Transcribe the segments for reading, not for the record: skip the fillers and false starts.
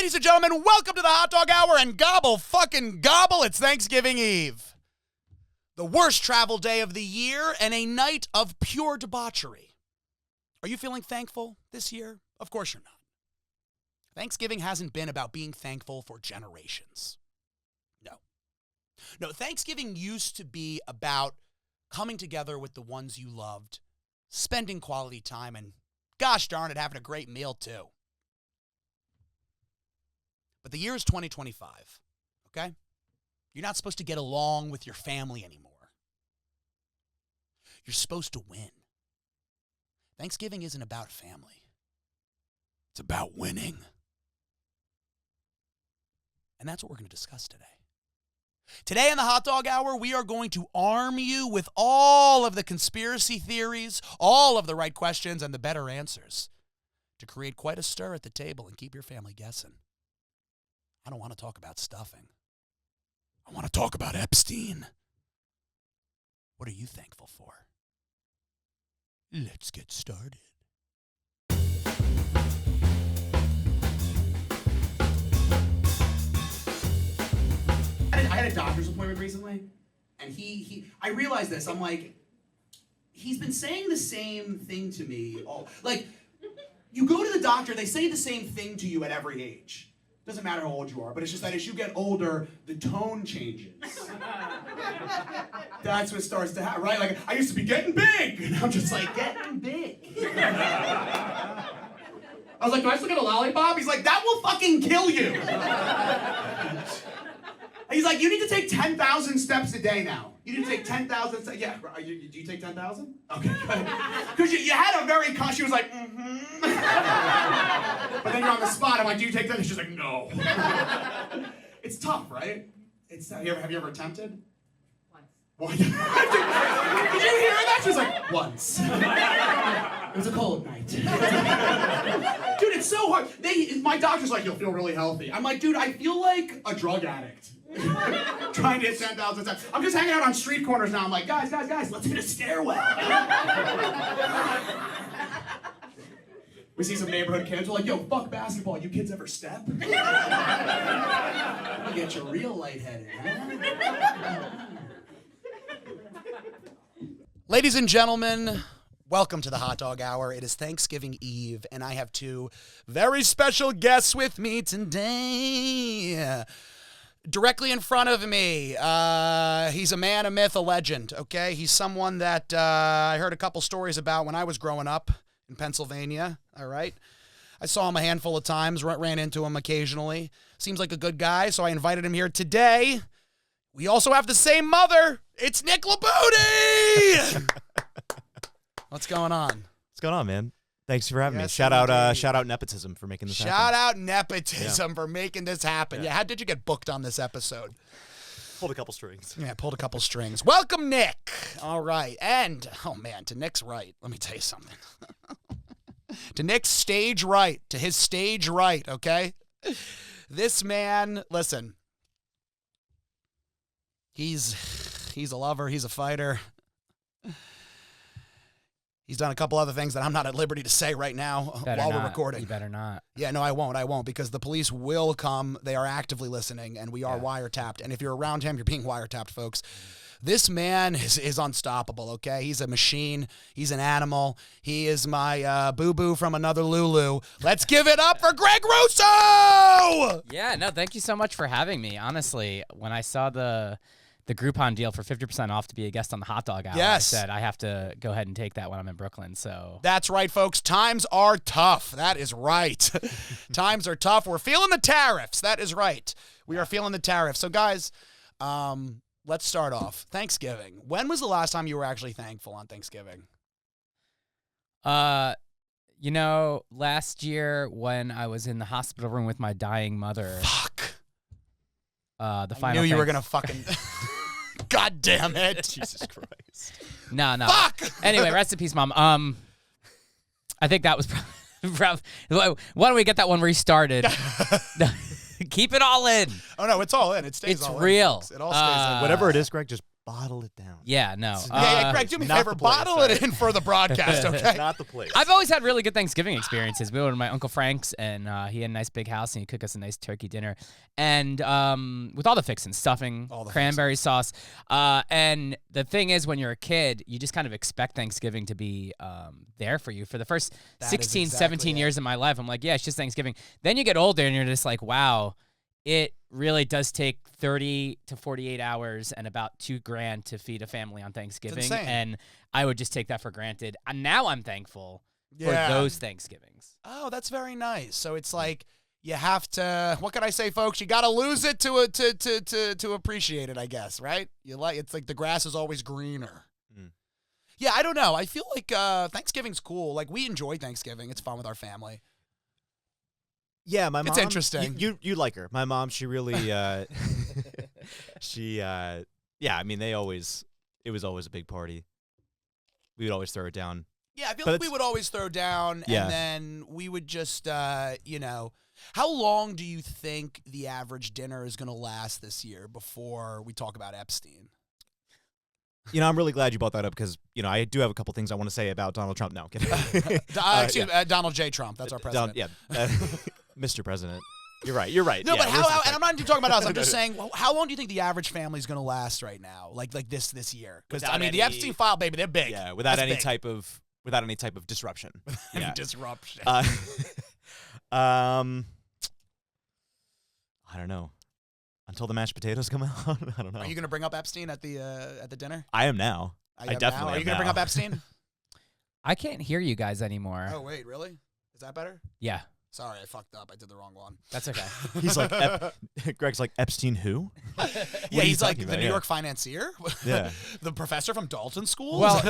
Ladies and gentlemen, welcome to the Hotdog Hour and gobble fucking gobble. It's Thanksgiving Eve. The worst travel day of the year and a night of pure debauchery. Are you feeling thankful this year? Of course you're not. Thanksgiving hasn't been about being thankful for generations. No, Thanksgiving used to be about coming together with the ones you loved, spending quality time, and gosh darn it, having a great meal too. But the year is 2025, okay? You're not supposed to get along with your family anymore. You're supposed to win. Thanksgiving isn't about family. It's about winning. And that's what we're going to discuss today. Today in the Hotdog Hour, we are going to arm you with all of the conspiracy theories, all of the right questions, and the better answers to create quite a stir at the table and keep your family guessing. I don't want to talk about stuffing. I want to talk about Epstein. What are you thankful for? Let's get started. I had a doctor's appointment recently, and I realized this. I'm like, he's been saying the same thing to me. You go to the doctor, they say the same thing to you at every age. Doesn't matter how old you are, but it's just that as you get older, the tone changes. That's what starts to happen, right? Like, I used to be getting big, and I'm just like, getting big. I was like, do I still get a lollipop? He's like, that will fucking kill you. He's like, you need to take 10,000 steps a day now. You need to take 10,000 steps. Yeah, do you take 10,000? Okay, good. Because you had a very, she was like, But then you're on the spot. I'm like, do you take that? And she's like, no. It's tough, right? Have you ever attempted? Once. Did you hear that? She was like, once. It was a cold night. Dude, it's so hard. My doctor's like, you'll feel really healthy. I'm like, dude, I feel like a drug addict. Trying to hit 10,000 steps. I'm just hanging out on street corners now. I'm like, guys, let's hit a stairwell. We see some neighborhood kids. We're like, yo, fuck basketball. You kids ever step? I'll get you real lightheaded, huh? Ladies and gentlemen, welcome to the Hotdog Hour. It is Thanksgiving Eve, and I have two very special guests with me today. Directly in front of me, he's a man, a myth, a legend, okay? He's someone that I heard a couple stories about when I was growing up in Pennsylvania, all right? I saw him a handful of times, ran into him occasionally. Seems like a good guy, so I invited him here today. We also have the same mother. It's Nick Libutti! What's going on? What's going on, man? Thanks for having me. Shout out nepotism for making this happen. Shout out nepotism for making this happen. Yeah, how did you get booked on this episode? Pulled a couple strings. Yeah, pulled a couple strings. Welcome, Nick. All right. And, oh man, to Nick's right, let me tell you something. To Nick's stage right, to his stage right, okay? This man, listen, he's a lover, he's a fighter. He's done a couple other things that I'm not at liberty to say right now while we're recording. You better not. Yeah, no, I won't, because the police will come. They are actively listening, and we are wiretapped. And if you're around him, you're being wiretapped, folks. This man is unstoppable, okay? He's a machine. He's an animal. He is my boo-boo from another Lulu. Let's give it up for Greg Russo! Yeah, no, thank you so much for having me. Honestly, when I saw the Groupon deal for 50% off to be a guest on the Hotdog Hour, yes. I said I have to go ahead and take that when I'm in Brooklyn. So that's right, folks. Times are tough. That is right. Times are tough. We're feeling the tariffs. That is right. We are feeling the tariffs. So, guys, let's start off. Thanksgiving. When was the last time you were actually thankful on Thanksgiving? Last year when I was in the hospital room with my dying mother. Fuck. I knew you were gonna fucking. God damn it! Jesus Christ. No. Fuck! Anyway, rest in peace, Mom. I think that was probably. Why don't we get that one restarted? Keep it all in. Oh no, it's all in. It stays it's all real. in. It all stays in. Whatever it is, Greg, just bottle it down. Yeah, no. Yeah, Greg, do me a favor. Bottle it in for the broadcast, okay? Not the place. I've always had really good Thanksgiving experiences. We went to my Uncle Frank's, and he had a nice big house, and he cooked us a nice turkey dinner. And with all the fixings, stuffing, cranberry sauce. And the thing is, when you're a kid, you just kind of expect Thanksgiving to be there for you. For the first 16, 17 years of my life, I'm like, yeah, it's just Thanksgiving. Then you get older, and you're just like, wow, it really does take 30 to 48 hours and about $2,000 to feed a family on Thanksgiving. And I would just take that for granted. And now I'm thankful for those Thanksgivings. Oh, that's very nice. So it's like you have to, what can I say, folks? You got to lose it to appreciate it, I guess, right? It's like the grass is always greener. Mm. Yeah, I don't know. I feel like Thanksgiving's cool. Like, we enjoy Thanksgiving. It's fun with our family. Yeah, my mom. It's interesting. You like her. My mom, she really, yeah, I mean, it was always a big party. We would always throw it down. Yeah, I feel like we would always throw down, and then we would just, how long do you think the average dinner is going to last this year before we talk about Epstein? I'm really glad you brought that up because, I do have a couple things I want to say about Donald Trump. No, I'm kidding. Donald J. Trump. That's our president. Mr. President. You're right. No, but how and I'm not even talking about us. I'm just saying, how long do you think the average family is going to last right now? Like this year? Because, the Epstein file, baby, they're big. Yeah, without any type of disruption. Disruption. I don't know. Until the mashed potatoes come out, I don't know. Are you going to bring up Epstein at the dinner? I am now. I definitely am. Are you going to bring up Epstein? I can't hear you guys anymore. Oh, wait, really? Is that better? Yeah. Sorry, I fucked up. I did the wrong one. That's okay. He's like, Greg's like, Epstein who? Yeah, he's like the New York financier. Yeah. The professor from Dalton School. Well,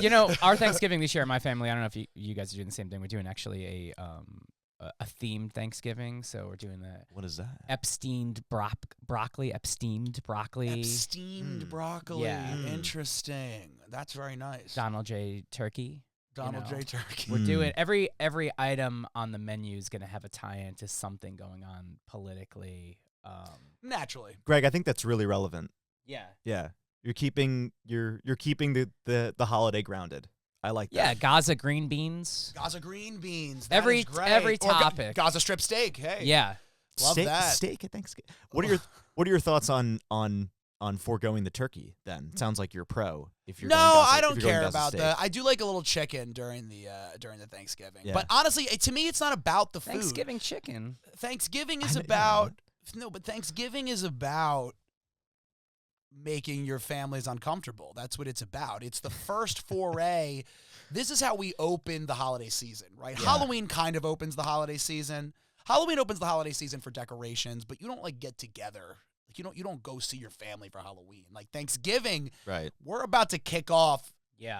our Thanksgiving this year, my family, I don't know if you guys are doing the same thing. We're doing actually a themed Thanksgiving. So we're doing the... What is that? Epsteined broccoli. Epsteined broccoli. Yeah. Interesting. That's very nice. Donald J. Turkey. J. Turkey. We're doing every item on the menu is going to have a tie-in to something going on politically. Naturally. Greg, I think that's really relevant. Yeah. Yeah. You're keeping the holiday grounded. I like that. Yeah, Gaza green beans. That every is great. Every topic. Gaza strip steak. Hey. Yeah. Love that. Steak at Thanksgiving. What are your thoughts on foregoing the turkey then? It sounds like you're pro. If you're I don't care about that. I do like a little chicken during the Thanksgiving. Yeah. But honestly, to me, it's not about the food. Thanksgiving chicken. Thanksgiving is about Thanksgiving is about making your families uncomfortable. That's what it's about. It's the first foray. This is how we open the holiday season, right? Yeah. Halloween kind of opens the holiday season. Halloween opens the holiday season for decorations, but you don't get together. Like you don't go see your family for Halloween. Like Thanksgiving, right? We're about to kick off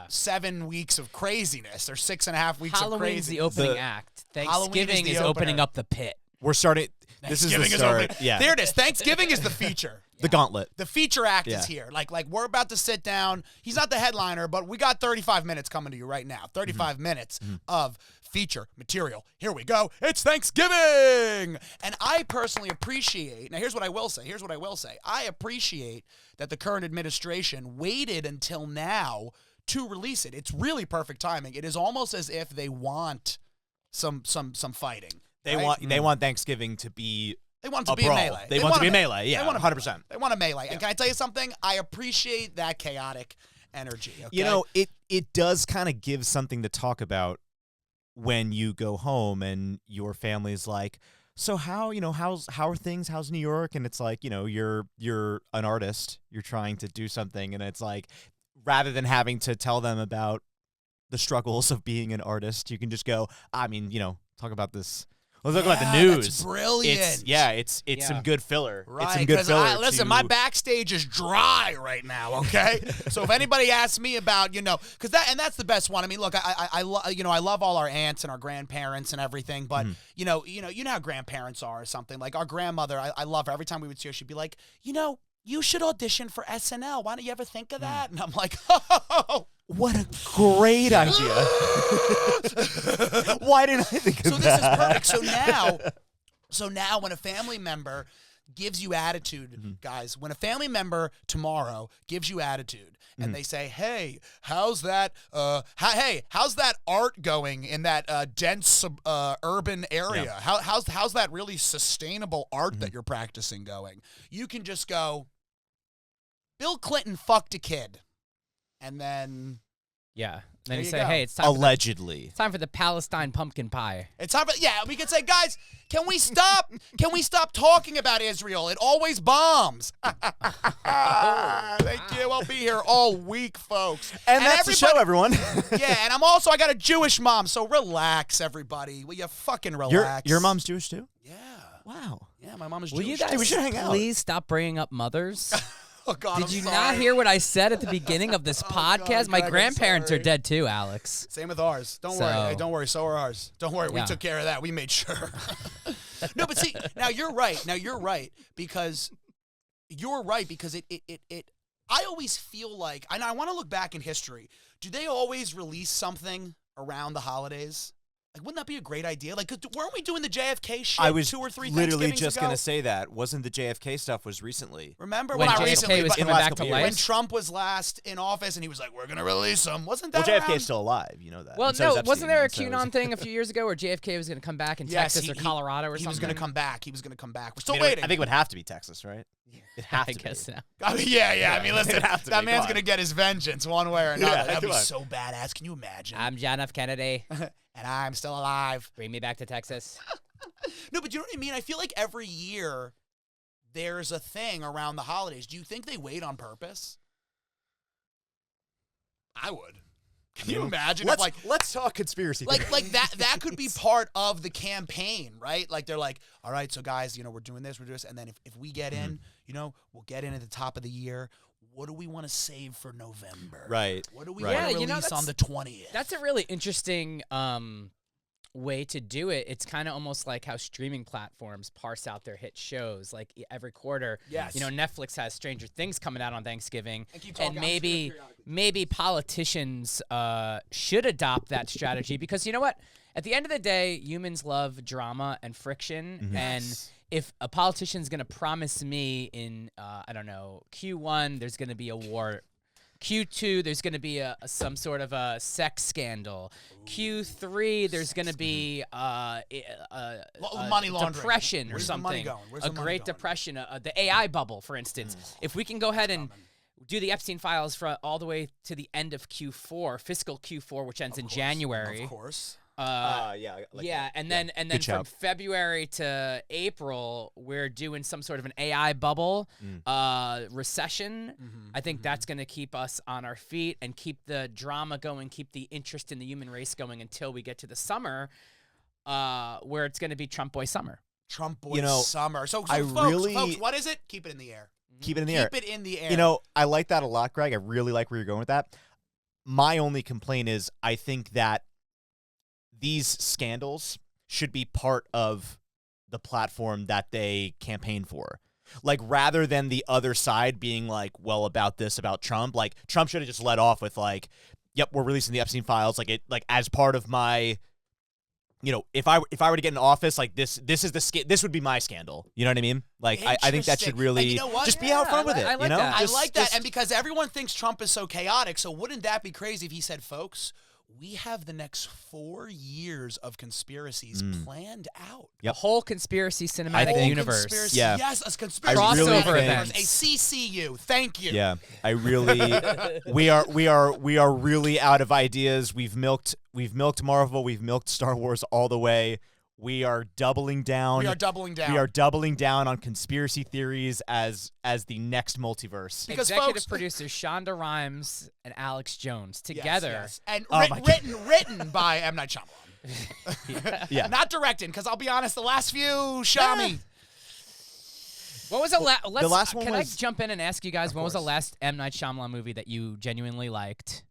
7 weeks of craziness or 6.5 weeks Halloween's of craziness. the opening act. Thanksgiving is opening up the pit. We're starting. This is the start. Yeah. There it is. Thanksgiving is the feature. The gauntlet. The feature act is here. Like we're about to sit down. He's not the headliner, but we got 35 minutes coming to you right now. 35 minutes of feature material. Here we go. It's Thanksgiving. And I personally appreciate, now here's what I will say. I appreciate that the current administration waited until now to release it. It's really perfect timing. It is almost as if they want some fighting. They want Thanksgiving to be They want it to be a melee. They want it to be a melee. Yeah, 100%. They want a melee. Yeah. And can I tell you something? I appreciate that chaotic energy. Okay? It does kind of give something to talk about when you go home and your family's like, so how are things? How's New York? And it's like, you're an artist. You're trying to do something, and it's like, rather than having to tell them about the struggles of being an artist, you can just go, talk about this. Let's talk about the news. That's brilliant. It's some good filler. Right. It's some good filler. Listen, my backstage is dry right now, okay? So if anybody asks me about, because that's the best one. I mean, look, I love all our aunts and our grandparents and everything, but you know how grandparents are or something. Like our grandmother, I love her. Every time we would see her, she'd be like, you should audition for SNL. Why don't you ever think of that? And I'm like, oh. What a great idea. Why didn't I think of that? So this is perfect. So now when a family member gives you attitude, guys, when a family member tomorrow gives you attitude and they say, hey, how's that art going in that dense urban area? Yeah. How's that really sustainable art that you're practicing going? You can just go, Bill Clinton fucked a kid. And then... Yeah. Then There you you say, go. hey, it's time Allegedly. it's time for the Palestine pumpkin pie. It's time for, we could say, guys, can we stop talking about Israel? It always bombs. Thank you. I'll be here all week, folks. And that's the show, everyone. Yeah, and I got a Jewish mom, so relax, everybody. Will you fucking relax? Your mom's Jewish too? Yeah. Wow. Yeah, my mom is Will Jewish. you guys we should hang out. please stop bringing up mothers? Oh, God, Did I'm you sorry. not hear what I said at the beginning of this podcast? My Greg, I'm grandparents are sorry. dead too, Alex. Same with ours. Don't worry. Hey, don't worry. So are ours. Don't worry. We Yeah. took care of that. We made sure. No, but see, now you're right. Because it I always feel like, and I want to look back in history. Do they always release something around the holidays? Like, wouldn't that be a great idea? Like, 'cause weren't we doing the JFK shit I was 2 or 3 literally Thanksgivings just ago? going to say that. Wasn't the JFK stuff was recently? Remember? When Well, not JFK recently, was but coming back to years. life? when Trump was last in office and he was like, we're going to release him. Wasn't Well, that JFK around? is still alive. You know that. Well, And so is no, wasn't there a Epstein, and so QAnon is- thing a few years ago where JFK was going to come back in Yes, Texas or Colorado or he something? was going to come back. We're still I mean, waiting. I think it would have to be Texas, right? It has I to guess be. now. I mean, yeah. I mean, listen, It'd have to that be. man's Come on. gonna get his vengeance one way or another. Yeah, That'd be come on. so badass. Can you imagine? I'm John F. Kennedy. And I'm still alive. Bring me back to Texas. No, but you know what I mean? I feel like every year there's a thing around the holidays. Do you think they wait on purpose? I would. Can you imagine if, like, let's talk conspiracy. like that could be part of the campaign, right? Like, they're like, all right, so guys, we're doing this, and then if we get in, we'll get in at the top of the year. What do we want to save for November? Right. What do we Right. want to Yeah, release on the 20th? That's a really interesting way to do it. It's kind of almost like how streaming platforms parse out their hit shows. Like every quarter, Yes. Netflix has Stranger Things coming out on Thanksgiving, And keep talking, and I'm just gonna maybe periodically- politicians should adopt that strategy because you know what? At the end of the day, humans love drama and friction, and if a politician's going to promise me in I don't know, Q1 there's going to be a war, Q2 there's going to be some sort of a sex scandal, Q3 there's going to be money laundering. depression or Where's the money something, going? Where's a the money great going? depression, the AI bubble, for instance. If we can go ahead and do the Epstein files for all the way to the end of Q4, fiscal Q4, which ends in January. Of course. And then Good from shout. February to April, we're doing some sort of an AI bubble, recession. I think that's going to keep us on our feet and keep the drama going, keep the interest in the human race going until we get to the summer, where it's going to be Trump boy summer. Trump boy summer. So I folks, what is it? Keep it in the air. Keep it in the air. Keep it in the air. I like that a lot, Greg. I really like where you're going with that. My only complaint is I think that these scandals should be part of the platform that they campaign for. Like, rather than the other side being like, well, about Trump, like, Trump should have just let off with like, yep, we're releasing the Epstein files. Like, as part of my, if I were to get in office, like this would be my scandal. You know what I mean? Like, I think that should really And you know what? just be out front with it. I like that. I like that. And because everyone thinks Trump is so chaotic, so wouldn't that be crazy if he said, folks, we have the next 4 years of conspiracies planned out. The whole conspiracy cinematic universe. Conspiracy, Yeah. Yes, a conspiracy Crossover cinematic universe. events. A CCU. Thank you. Yeah, I really, we are really out of ideas. We've milked Marvel, we've milked Star Wars all the way. We are doubling down. We are doubling down. We are doubling down on conspiracy theories as the next multiverse. Because Executive folks, producers Shonda Rhimes and Alex Jones together. Yes. And Oh my written by M. Night Shyamalan. Yeah. Not directed, because I'll be honest, the last few, Shami. What was the last one Can was- I jump in and ask you guys, when was the course. last M. Night Shyamalan movie that you genuinely liked?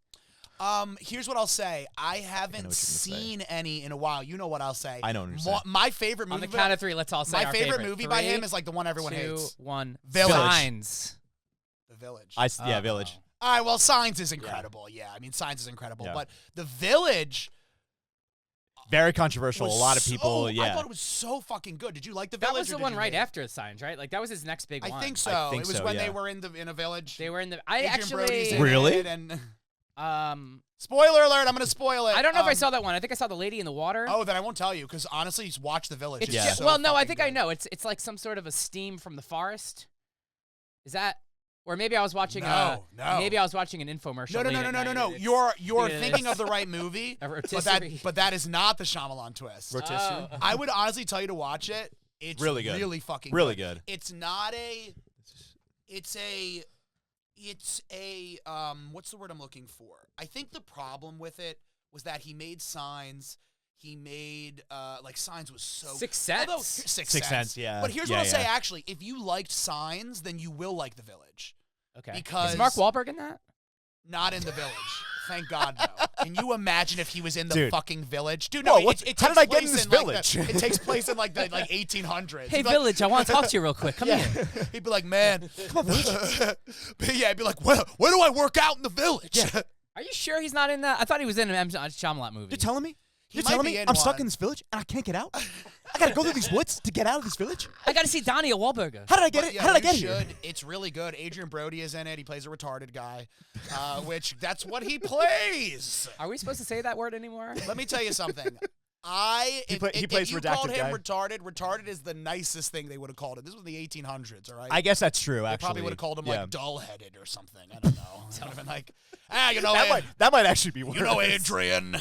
Here's what I'll say. I what haven't you're gonna seen any in a while. You know what I'll say. I know what you're saying. My favorite On movie. the count of three, let's all say my our favorite movie by 3, him is like the one everyone 2, hates. 1. Village. Signs. The Village. Yeah, Village. All right, well, Signs is incredible. Yeah, I mean, Signs is incredible. Yeah. But The Village, Very controversial. A lot of people, I thought it was so fucking good. Did you like the That village? was the one right after the Signs, right? Like that was his next big one. I think so. I think it was so, when yeah. they were in a village. They were in the. Adrian Brody's in Really? it, and spoiler alert! I'm gonna spoil it. I don't know if I saw that one. I think I saw the lady in the water. Oh, then I won't tell you because honestly, just watch the village. It's It's just, so well, no, I fucking think good. I know. It's like some sort of a steam from the forest. Is that? Or maybe I was watching. No. Maybe I was watching an infomercial. No. late at night. You're thinking of the right movie, A but rotisserie. that is not the Shyamalan twist. Rotisserie? Oh. I would honestly tell you to watch it. It's Really good. really fucking Really good. good. It's not a. It's a. What's the word I'm looking for? I think the problem with it was that he made Signs. He made like Signs was so Sixth Sense. Although, Sixth Sixth Sense, yeah. But here's Yeah, what I'll say. yeah. Actually, if you liked Signs, then you will like The Village. Okay. Because is Mark Wahlberg in that? Not in The Village. Thank God, no. Can you imagine if he was in the Dude. fucking village? Dude, Whoa, no. It how takes did I get in place this like, village? it takes place in like the 1800s. Hey, He'd be like- Village, I want to talk to you real quick. Come here. He'd be like, man, come on, village. Yeah, he'd be like, where do I work out in the village? Yeah. Are you sure he's not in that? I thought he was in an M. Night Shyamalan movie. You're telling me? He You're might telling be me in I'm stuck one. in this village and I can't get out? I gotta go through these woods to get out of this village? I got to see Donnie Wahlberg. How did I get But it? yeah, How did I you get here? should. It's really good. Adrian Brody is in it. He plays a retarded guy, which that's what he plays. Are we supposed to say that word anymore? Let me tell you something. He plays if you called redacted him guy. retarded is the nicest thing they would have called it. This was the 1800s, all right? I guess that's true, They actually. probably would have called him Yeah. like dull-headed or something. I don't know. It would have been like, you know, that might actually be worse. you know, Adrian.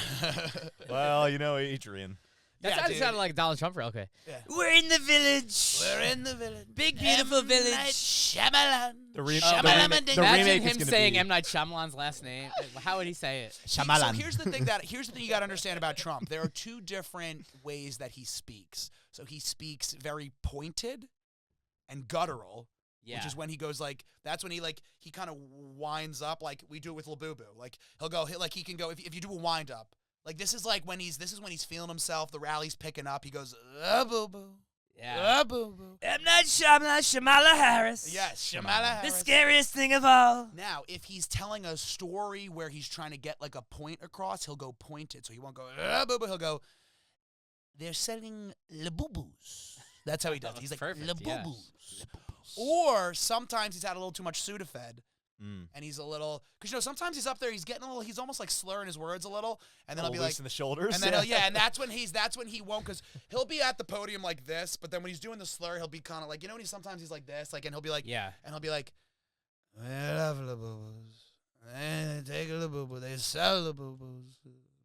Well, you know, Adrian. That Yeah, dude. sounded like Donald Trump real quick. Yeah. We're in the village. We're in the village. Big, beautiful M. village. Night Shyamalan. The re- Oh, the man. remake- the Imagine remake is him gonna saying be- M. Night Shyamalan's last name. How would he say it? So Shyamalan. here's the thing you got to understand about Trump. There are two different ways that he speaks. So he speaks very pointed and guttural, Yeah. which is when he goes like, that's when he kind of winds up like we do it with Lil Boo Boo. Like he can go, if you do a wind up, like this is when he's feeling himself, the rally's picking up, he goes, boo boo. Yeah. Boo boo. M. Night Shyamalan, Shamala Harris. Yes, Shamala The Harris. scariest thing of all. Now, if he's telling a story where he's trying to get like a point across, he'll go pointed. So he won't go, boo boo. He'll go, they're selling Labubus. That's how he does it. He's like, Perfect, Labubus. yeah. Or sometimes he's had a little too much Sudafed. Mm. And he's a little, because sometimes he's up there, he's getting a little, he's almost like slurring his words a little, and then A he'll be little like, loose in the shoulders. and then and that's when he won't, because he'll be at the podium like this, but then when he's doing the slur, he'll be kind of like, when sometimes he's like this, like, and he'll be like, Yeah. and he'll be like, I love Labubus, and they take Labubu, they sell Labubus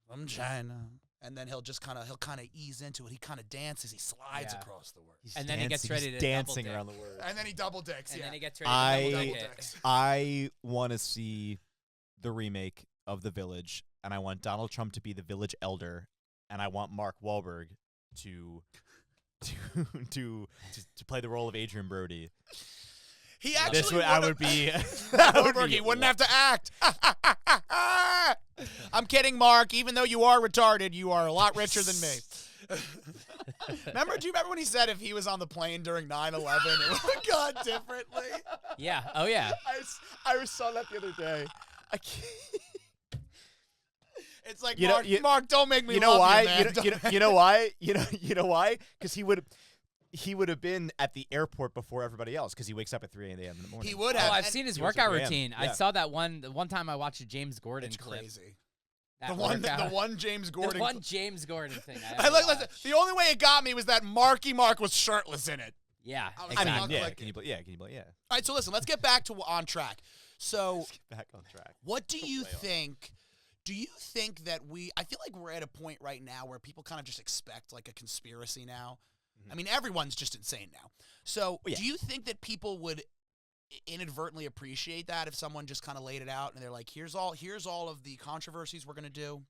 from China. And then he'll kind of ease into it. He kind of dances. He slides Yeah. across the word. And then he gets ready to dancing double around dick. the word. And then he double dicks. And Yeah. then he gets ready to double double dick. dicks. I want to see the remake of The Village, and I want Donald Trump to be the village elder, and I want Mark Wahlberg to play the role of Adrian Brody. He actually This would I would be. He wouldn't have to act. I'm kidding, Mark. Even though you are retarded, you are a lot richer than me. Do you remember when he said if he was on the plane during 9/11, it would have gone differently? Yeah. Oh, yeah. I saw that the other day. I can't. It's like, You know- Mark, don't make me You know love why? you, man. You know why? You know why? Because he would have been at the airport before everybody else because he wakes up at 3 a.m. in the morning. He would Oh, have. I've and seen his He was a workout grand. routine. I Yeah. saw that the one time I watched a James Gordon It's clip. crazy. That The workout. one James Gordon. The one James Gordon thing. I like. Listen, the only way it got me was that Mark was shirtless in it. Yeah, I was exactly. I like, mean, yeah. like- Can you believe? Yeah. Can you believe? Yeah. All right, so listen, let's get back to on track. So, Let's get back on track. what do you Way off. think? Do you think that I feel like we're at a point right now where people kind of just expect like a conspiracy now? I mean, everyone's just insane now. So, yeah. do you think that people would inadvertently appreciate that if someone just kind of laid it out and they're like, here's all of the controversies we're going to do.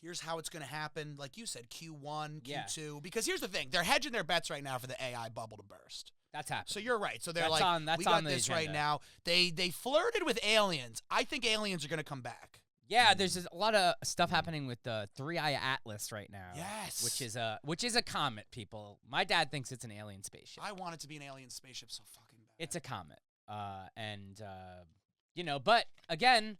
Here's how it's going to happen. Like you said, Q1, Q2. Because here's the thing. They're hedging their bets right now for the AI bubble to burst. That's happening. So you're right. So they're That's like, on- that's we got on the this right agenda. now. They flirted with aliens. I think aliens are going to come back. Yeah, there's just a lot of stuff happening with the 3-Eye Atlas right now. Yes. Which is a comet, people. My dad thinks it's an alien spaceship. I want it to be an alien spaceship so fucking bad. It's a comet. But again,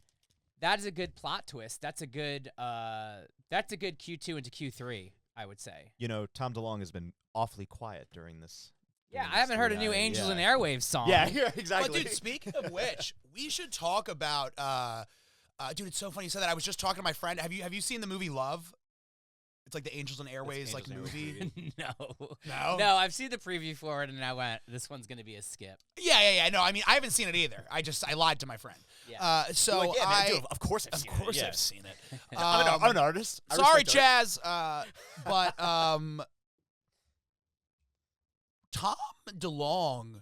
That is a good plot twist. That's a good Q2 into Q3, I would say. You know, Tom DeLonge has been awfully quiet during this. Yeah, I haven't heard a new Angels and Airwaves song. Yeah, exactly. But dude, speaking of which, we should talk about. Dude, it's so funny you said that. I was just talking to my friend. Have you seen the movie Love? It's like the Angels and Airways like movie. No, I've seen the preview for it, and I went, "This one's gonna be a skip." Yeah. No, I mean, I haven't seen it either. I lied to my friend. Yeah. So Like, yeah, man, dude, of course I've seen it. I'm an artist. Sorry, Chaz. But Tom DeLonge,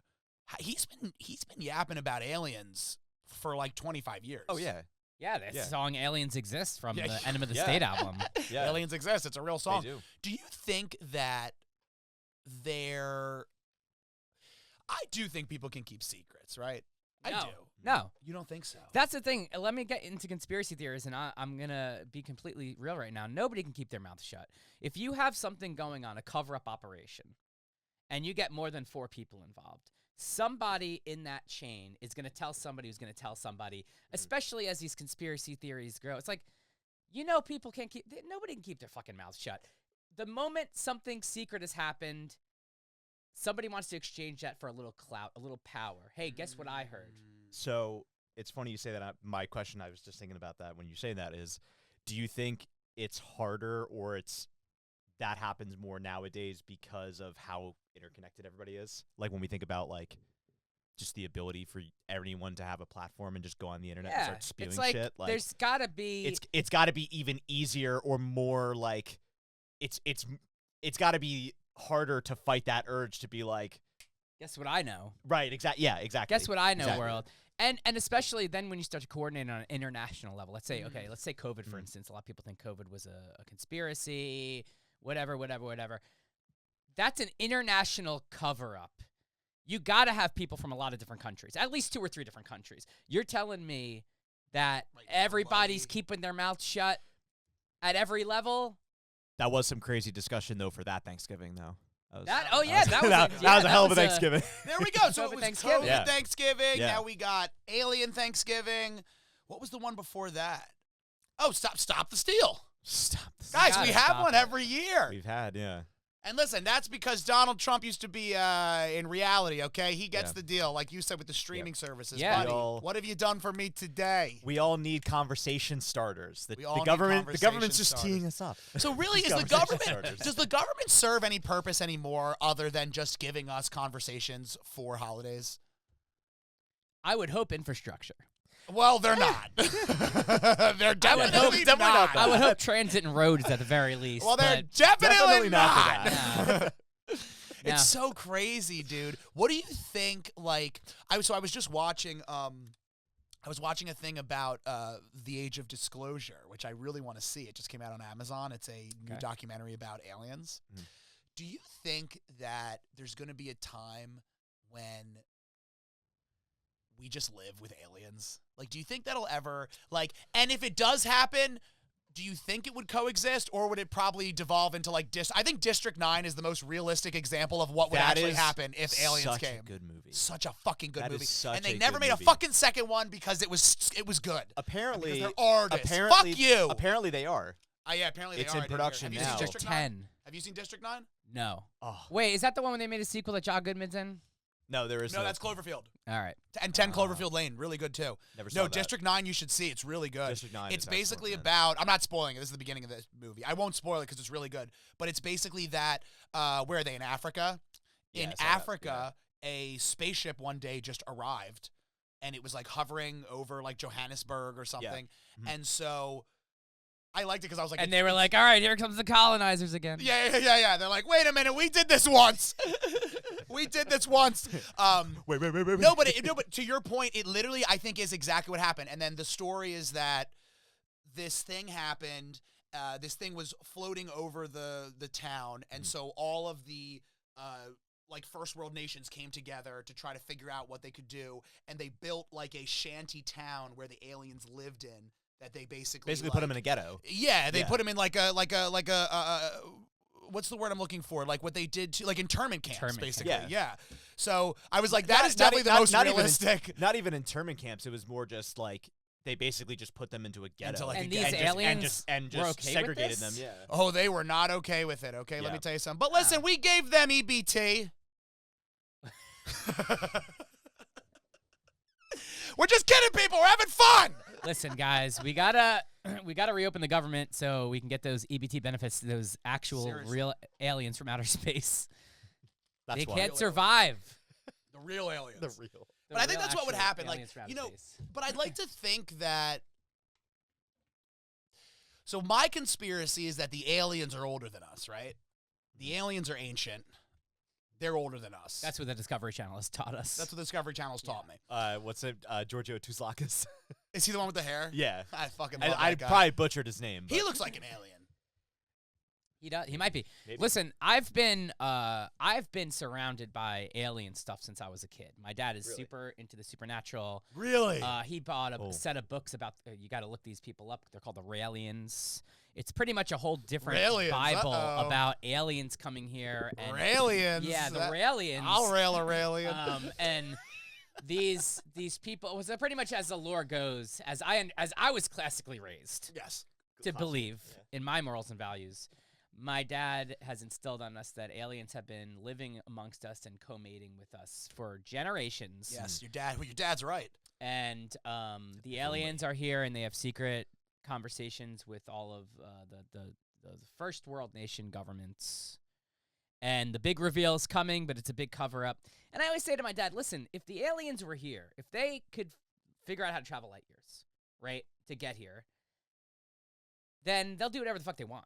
he's been yapping about aliens for like 25 years. Oh yeah. Yeah, that song "Aliens Exist" from the Enemy of the Yeah. State album. Yeah. Aliens exist. It's a real song. They do. Do you think that I do think people can keep secrets, right? I do. No. You don't think so? That's the thing. Let me get into conspiracy theories, and I'm going to be completely real right now. Nobody can keep their mouth shut. If you have something going on, a cover-up operation, and you get more than 4 people involved, somebody in that chain is going to tell somebody who's going to tell somebody, especially as these conspiracy theories grow. It's like, people nobody can keep their fucking mouth shut. The moment something secret has happened, somebody wants to exchange that for a little clout, a little power. Hey, guess what I heard? So it's funny you say that. My question, I was just thinking about that when you say that, is do you think it's harder or that happens more nowadays because of how interconnected everybody is? Like when we think about like just the ability for anyone to have a platform and just go on the internet and start spewing it's like, shit. Like there's gotta be it's gotta be even easier or more like it's gotta be harder to fight that urge to be like, guess what I know? Right, exactly. Yeah, exactly. Guess what I know, exactly. world. And especially then when you start to coordinate on an international level. Let's say COVID, for instance. A lot of people think COVID was a conspiracy, whatever. That's an international cover-up. You got to have people from a lot of different countries, at least 2 or 3 different countries. You're telling me that everybody's keeping their mouth shut at every level? That was some crazy discussion, though, for that Thanksgiving, though. That was a hell of a Thanksgiving. There we go. So it was Thanksgiving. COVID Thanksgiving. Yeah. Now we got Alien Thanksgiving. What was the one before that? Oh, Stop the Steal. Stop this. Guys, we have one every year. We've had, yeah. And listen, that's because Donald Trump used to be in reality, okay? He gets the deal, like you said, with the streaming services. Yeah. Buddy, what have you done for me today? We all need conversation starters. The need government's conversation just starters. teeing us up. So really, does the government serve any purpose anymore other than just giving us conversations for holidays? I would hope infrastructure. Well, they're not. They're definitely not. I would hope transit and roads at the very least. Well, they're but definitely not. Yeah. It's so crazy, dude. What do you think? Like, I was just watching. I was watching a thing about the Age of Disclosure, which I really want to see. It just came out on Amazon. It's a new documentary about aliens. Do you think that there's going to be a time when we just live with aliens? Like, do you think that'll ever, like, and if it does happen, do you think it would coexist, or would it probably devolve into, like, I think District 9 is the most realistic example of what would actually happen if aliens came. Such a good movie. Such a fucking good movie. And they never made a fucking second one because it was good. Apparently. Because they're artists. Fuck you. Apparently they are. Yeah, apparently It's they are. in production Have you now. seen District 10. 9? Have you seen District 9? No. Oh. Wait, is that the one when they made a sequel that John Goodman's in? No, there is No, that's Cloverfield. All right. And 10 Cloverfield Lane, really good too. Never saw that. District 9 you should see. It's really good. District 9 It's is basically excellent, about, I'm not spoiling it. This is the beginning of the movie. I won't spoil it because it's really good. But it's basically that, where are they, in Africa? In Africa, a spaceship one day just arrived, and it was like hovering over like Johannesburg or something. Yeah. And so I liked it because I was like, And they were like, all right, here comes the colonizers again. Yeah. They're like, wait a minute, we did this once. We did this once. Wait. No, but to your point, it literally, I think, is exactly what happened. And then the story is that this thing happened. This thing was floating over the town, and so all of the like first world nations came together to try to figure out what they could do, and they built like a shanty town where the aliens lived in. That they basically put them in a ghetto. Yeah, they put them in like a what's the word I'm looking for? Like what they did to like internment camps, basically. Yeah. So I was like, that is definitely the most realistic. Not even internment camps. It was more just like they basically just put them into a ghetto. Into, like, And a these ghetto. aliens and were just okay segregated with them. this? Yeah. Oh, they were not okay with it. Okay, let Yeah. me tell you something. But listen, we gave them EBT. We're just kidding, people. We're having fun. Listen, guys, we gotta reopen the government so we can get those EBT benefits to those actual Seriously. real aliens from outer space. That's They why. can't survive. The real aliens. The real. But I think that's what would actual happen. Like, aliens from outer you know, space. but I'd like to think that. So my conspiracy is that the aliens are older than us, right? The aliens are ancient. They're older than us. That's what the Discovery Channel has taught us. That's what the Discovery Channel's taught me. What's it? Giorgio Touzlakis. Is he the one with the hair? Yeah. I fucking love I that guy. probably butchered his name. He but- looks like an alien. He does. He might be. Maybe. Listen, I've been surrounded by alien stuff since I was a kid. My dad is Really? super into the supernatural. Really? He bought a Oh. set of books about. You got to look these people up. They're called the Raelians. It's pretty much a whole different Raelians, Bible uh-oh. about aliens coming here. And Raelians. Yeah, the That- Raelians. I'll rail a Raelian. And these people was pretty much as the lore goes, as I was classically raised Yes. to classic, believe yeah. in my morals and values. My dad has instilled on us that aliens have been living amongst us and co-mating with us for generations. Yes, your dad's right. And the aliens are here, and they have secret conversations with all of the first world nation governments. And the big reveal is coming, but it's a big cover-up. And I always say to my dad, listen, if the aliens were here, if they could figure out how to travel light years, right, to get here, then they'll do whatever the fuck they want.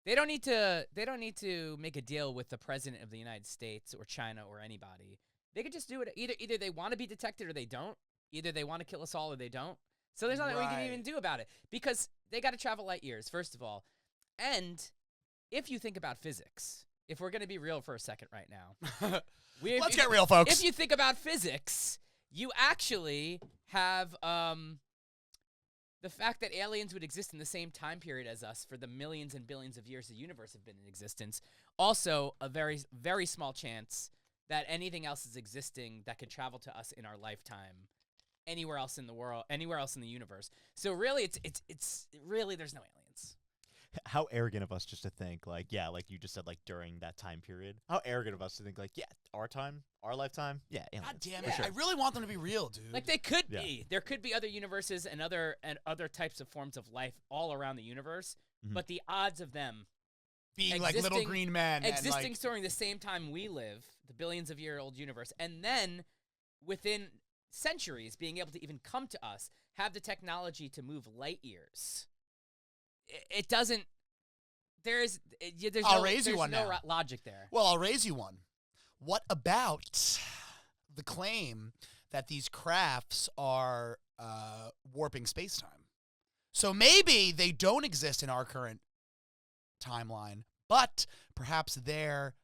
They don't need to make a deal with the president of the United States or China or anybody. They could just do it. Either they want to be detected or they don't. Either they want to kill us all or they don't. So there's nothing we can even do about it because they got to travel light years, first of all. And if you think about physics, if we're going to be real for a second right now. Let's get real, folks. If you think about physics, you actually have the fact that aliens would exist in the same time period as us for the millions and billions of years the universe have been in existence. Also, a very, very small chance that anything else is existing that could travel to us in our lifetime anywhere else in the world, anywhere else in the universe. So really, it's really there's no aliens. How arrogant of us just to think, like, yeah, like you just said, like, during that time period. How arrogant of us to think, like, yeah, our time, our lifetime, yeah, aliens. God damn for it. sure. I really want them to be real, dude. Like they could Yeah. be. There could be other universes and other types of forms of life all around the universe, Mhm. but the odds of them being like little green men. existing and like, during the same time we live, the billions of year old universe, and then within centuries being able to even come to us, have the technology to move light years. It doesn't. There's I'll raise you there's one no now. logic there. Well, I'll raise you one. What about the claim that these crafts are warping space-time? So maybe they don't exist in our current timeline, but perhaps their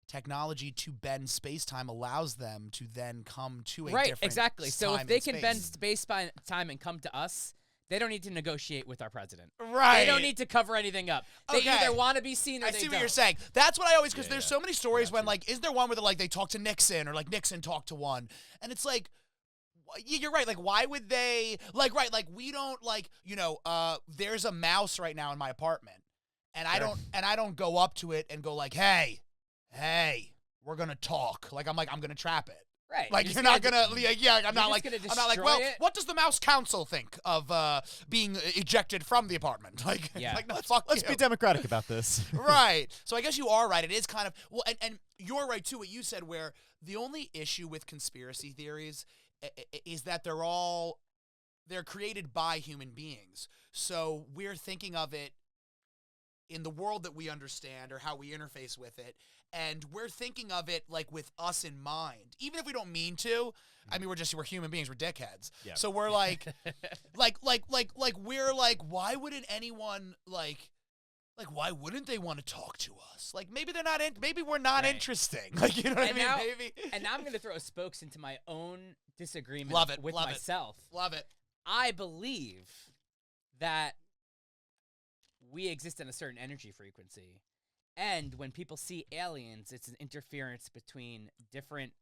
technology to bend space-time allows them to then come to a different exactly. So time if they and can space. bend space-time and come to us, they don't need to negotiate with our president. Right. They don't need to cover anything up. They Okay. either want to be seen or I they see don't. what you're saying. That's what I always, because Yeah, there's yeah. so many stories when, Gotcha. like, is there one where like they talk to Nixon or like Nixon talked to one, and it's like, you're right. Like, why would they? Like, right? Like, we don't like, there's a mouse right now in my apartment, and I don't go up to it and go like, hey, we're gonna talk. Like, I'm gonna trap it. Right. Like, you're not gonna, I'm not like, well, it? what does the mouse council think of being ejected from the apartment? Like, Yeah. like no, fuck Let's you. be democratic about this. Right. So I guess you are right. It is kind of, well, and you're right too, what you said, where the only issue with conspiracy theories is that they're created by human beings. So we're thinking of it in the world that we understand or how we interface with it. And we're thinking of it like with us in mind, even if we don't mean to. I mean, we're human beings. We're dickheads. Yeah. So we're like, we're like, why wouldn't anyone like, why wouldn't they want to talk to us? Like, maybe they're not. Maybe we're not Right. interesting. Like, you know what I mean? now, Maybe. And now I'm going to throw spokes into my own disagreement Love it, with love it. myself. Love it. I believe that we exist in a certain energy frequency. And when people see aliens, it's an interference between different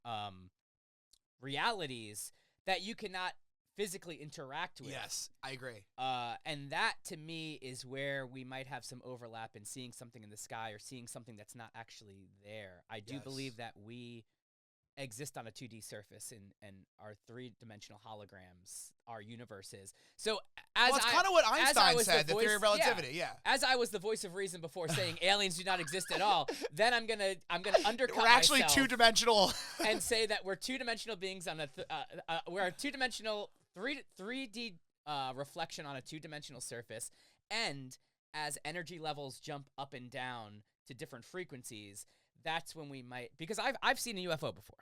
realities that you cannot physically interact with. Yes, I agree. And that, to me, is where we might have some overlap in seeing something in the sky or seeing something that's not actually there. I do believe that we exist on a 2D surface and our three-dimensional holograms, our universes. So it's kind of what Einstein said, the theory of relativity. Yeah. As I was the voice of reason before saying aliens do not exist at all, then I'm gonna undercut We're actually myself two-dimensional and say that we're two-dimensional beings on we're a two-dimensional 3D reflection on a two-dimensional surface, and as energy levels jump up and down to different frequencies, that's when we might, because I've seen a UFO before.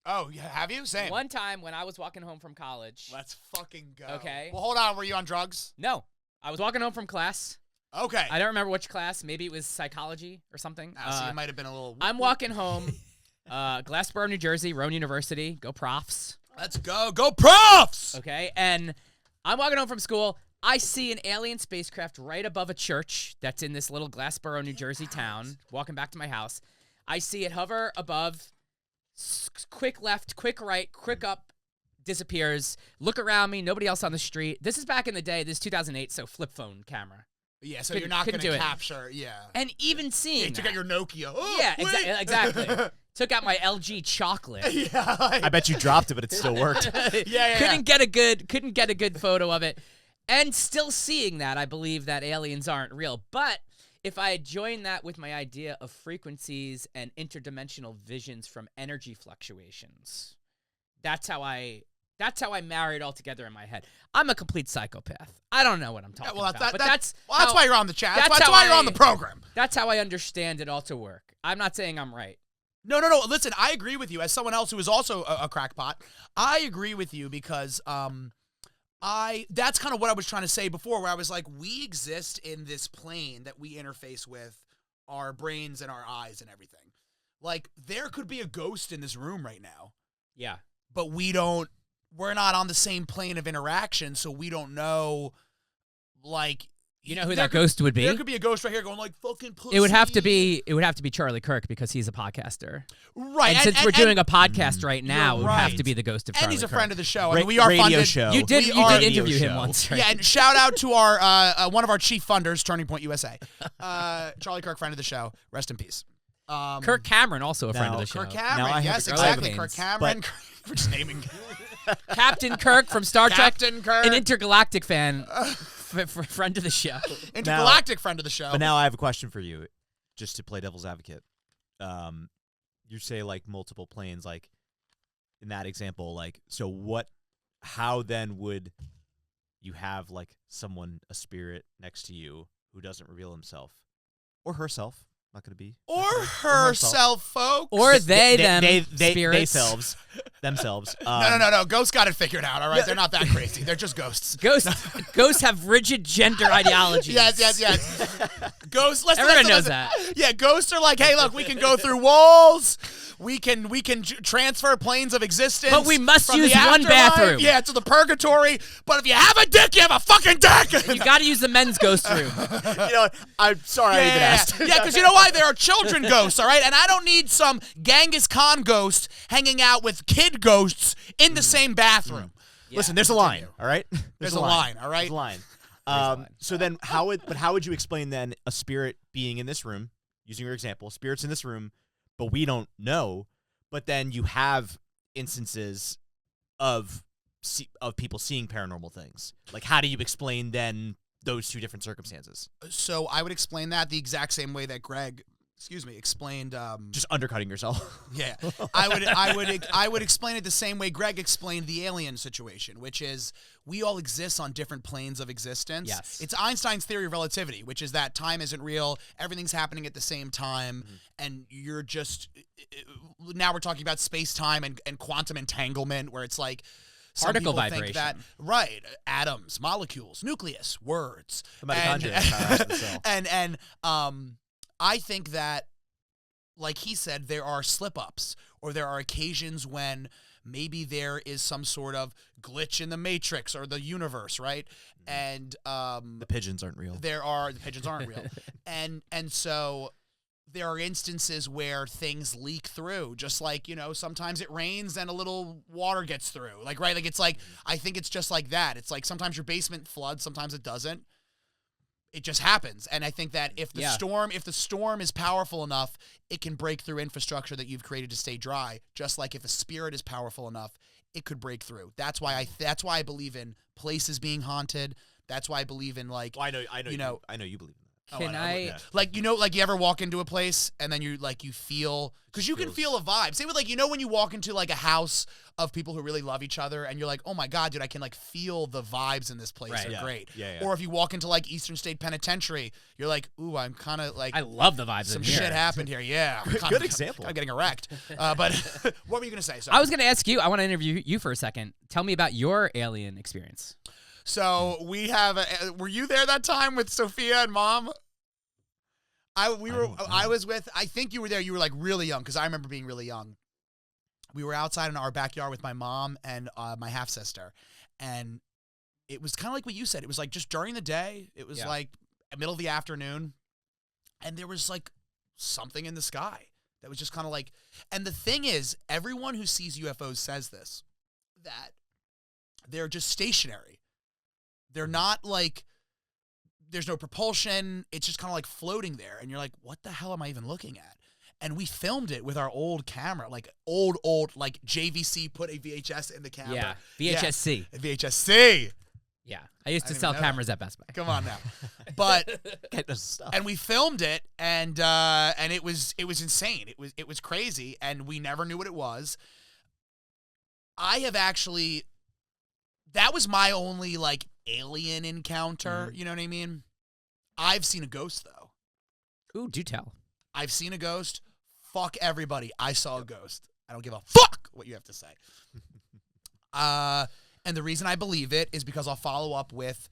Oh, yeah, have you? Same. One time when I was walking home from college. Let's fucking go. Okay. Well, hold on. Were you on drugs? No. I was walking home from class. Okay. I don't remember which class. Maybe it was psychology or something. So it might have been a little... I'm walking home. Glassboro, New Jersey, Roan University. Go Profs. Let's go. Go Profs! Okay. And I'm walking home from school. I see an alien spacecraft right above a church that's in this little Glassboro, New Jersey town. Walking back to my house. I see it hover above, quick left, quick right, quick up, disappears. Look around me, nobody else on the street. This is back in the day. This is 2008, so flip phone camera. Yeah, so you're not going to capture, And even seeing you took out your Nokia. Oh, yeah, exactly. Took out my LG chocolate. Yeah, I bet you dropped it, but it still worked. Couldn't get a good photo of it. And still seeing that, I believe that aliens aren't real. But if I had joined that with my idea of frequencies and interdimensional visions from energy fluctuations, that's how I marry it all together in my head. I'm a complete psychopath. I don't know what I'm talking about. But that's why you're on the chat. That's why you're on the program. That's how I understand it all to work. I'm not saying I'm right. No. Listen, I agree with you. As someone else who is also a crackpot, I agree with you because that's kind of what I was trying to say before, where I was like, we exist in this plane that we interface with our brains and our eyes and everything. Like, there could be a ghost in this room right now. Yeah. But we're not on the same plane of interaction, so we don't know, like... You know who that ghost would be? There could be a ghost right here going like, fucking pussy. It would have to be Charlie Kirk because he's a podcaster. Right. And since we're doing a podcast right now, it would have to be the ghost of Charlie Kirk. And he's a friend of the show. I mean, we are radio funded. Show. You did interview him once, right? Yeah, and shout out to our one of our chief funders, Turning Point USA. Charlie Kirk, friend of the show. Rest in peace. Kirk Cameron, also a friend of the show. Kirk Cameron, yes, exactly. Kirk Cameron. We're just naming. Captain Kirk from Star Trek. Captain Kirk. An intergalactic fan. Friend of the show. Intergalactic friend of the show. But now I have a question for you, just to play devil's advocate. You say, like, multiple planes, like, in that example, like, so how then would you have, like, a spirit next to you who doesn't reveal himself? Or herself. Not going to be. Or herself, folks. Or them, spirits. Themselves. No. Ghosts got it figured out, all right? They're not that crazy. They're just ghosts. Ghosts have rigid gender ideologies. Yes. Ghosts, Everyone knows that. Yeah, ghosts are like, hey, look, we can go through walls. We can transfer planes of existence. But we must use one bathroom. Yeah, to the purgatory. But if you have a dick, you have a fucking dick. You got to use the men's ghost room. I'm sorry I even asked. Yeah, because you know why? There are children ghosts, all right? And I don't need some Genghis Khan ghost hanging out with kid ghosts in the same bathroom. Yeah. Listen, there's a line, all right? There's a line, all right? There's a line. So then how would you explain then a spirit being in this room, using your example, spirits in this room, but we don't know, but then you have instances of people seeing paranormal things. Like, how do you explain then those two different circumstances? So I would explain that the exact same way that Greg, explained. Just undercutting yourself. Yeah, I would explain it the same way Greg explained the alien situation, which is we all exist on different planes of existence. Yes. It's Einstein's theory of relativity, which is that time isn't real, everything's happening at the same time, and you're just now we're talking about space-time and quantum entanglement, where it's like. Some Particle people vibration. think that, right, atoms, molecules, nucleus, words. And I think that, like he said, there are slip-ups, or there are occasions when maybe there is some sort of glitch in the matrix or the universe, right? And the pigeons aren't real. The pigeons aren't real. And so there are instances where things leak through, just like, sometimes it rains and a little water gets through. Like, right? Like, it's like, I think it's just like that. It's like sometimes your basement floods, sometimes it doesn't. It just happens. And I think that if the storm is powerful enough, it can break through infrastructure that you've created to stay dry. Just like if a spirit is powerful enough, it could break through. That's why I believe in places being haunted. That's why I believe in like, well, I know you believe in that. Can I like you ever walk into a place and then you feel, because you can feel a vibe. Same with like when you walk into like a house of people who really love each other and you're like, oh my god, dude, I can like feel the vibes in this place. Right. They're great. Yeah. Or if you walk into like Eastern State Penitentiary, you're like, ooh, I'm kind of like, I love the vibes. Some in here. shit happened here. Yeah, good example. I'm getting erect. But what were you gonna say? So I was gonna ask you. I want to interview you for a second. Tell me about your alien experience. So we have. Were you there that time with Sophia and Mom? I was with. I think you were there. You were like really young because I remember being really young. We were outside in our backyard with my mom and my half sister, and it was kind of like what you said. It was like just during the day. It was like middle of the afternoon, and there was like something in the sky that was just kind of like. And the thing is, everyone who sees UFOs says this, that they're just stationary. They're not like. There's no propulsion. It's just kind of like floating there. And you're like, what the hell am I even looking at? And we filmed it with our old camera, like old, like JVC put a VHS in the camera. Yeah, VHS-C. Yeah. VHS-C. Yeah, I used to sell cameras at Best Buy. Come on now. But, Get this stuff. and we filmed it and it was insane. It was crazy and we never knew what it was. That was my only like alien encounter, you know what I mean? I've seen a ghost though. Ooh, do tell. I've seen a ghost. Fuck everybody. I saw a ghost. I don't give a fuck what you have to say. And the reason I believe it is because I'll follow up with,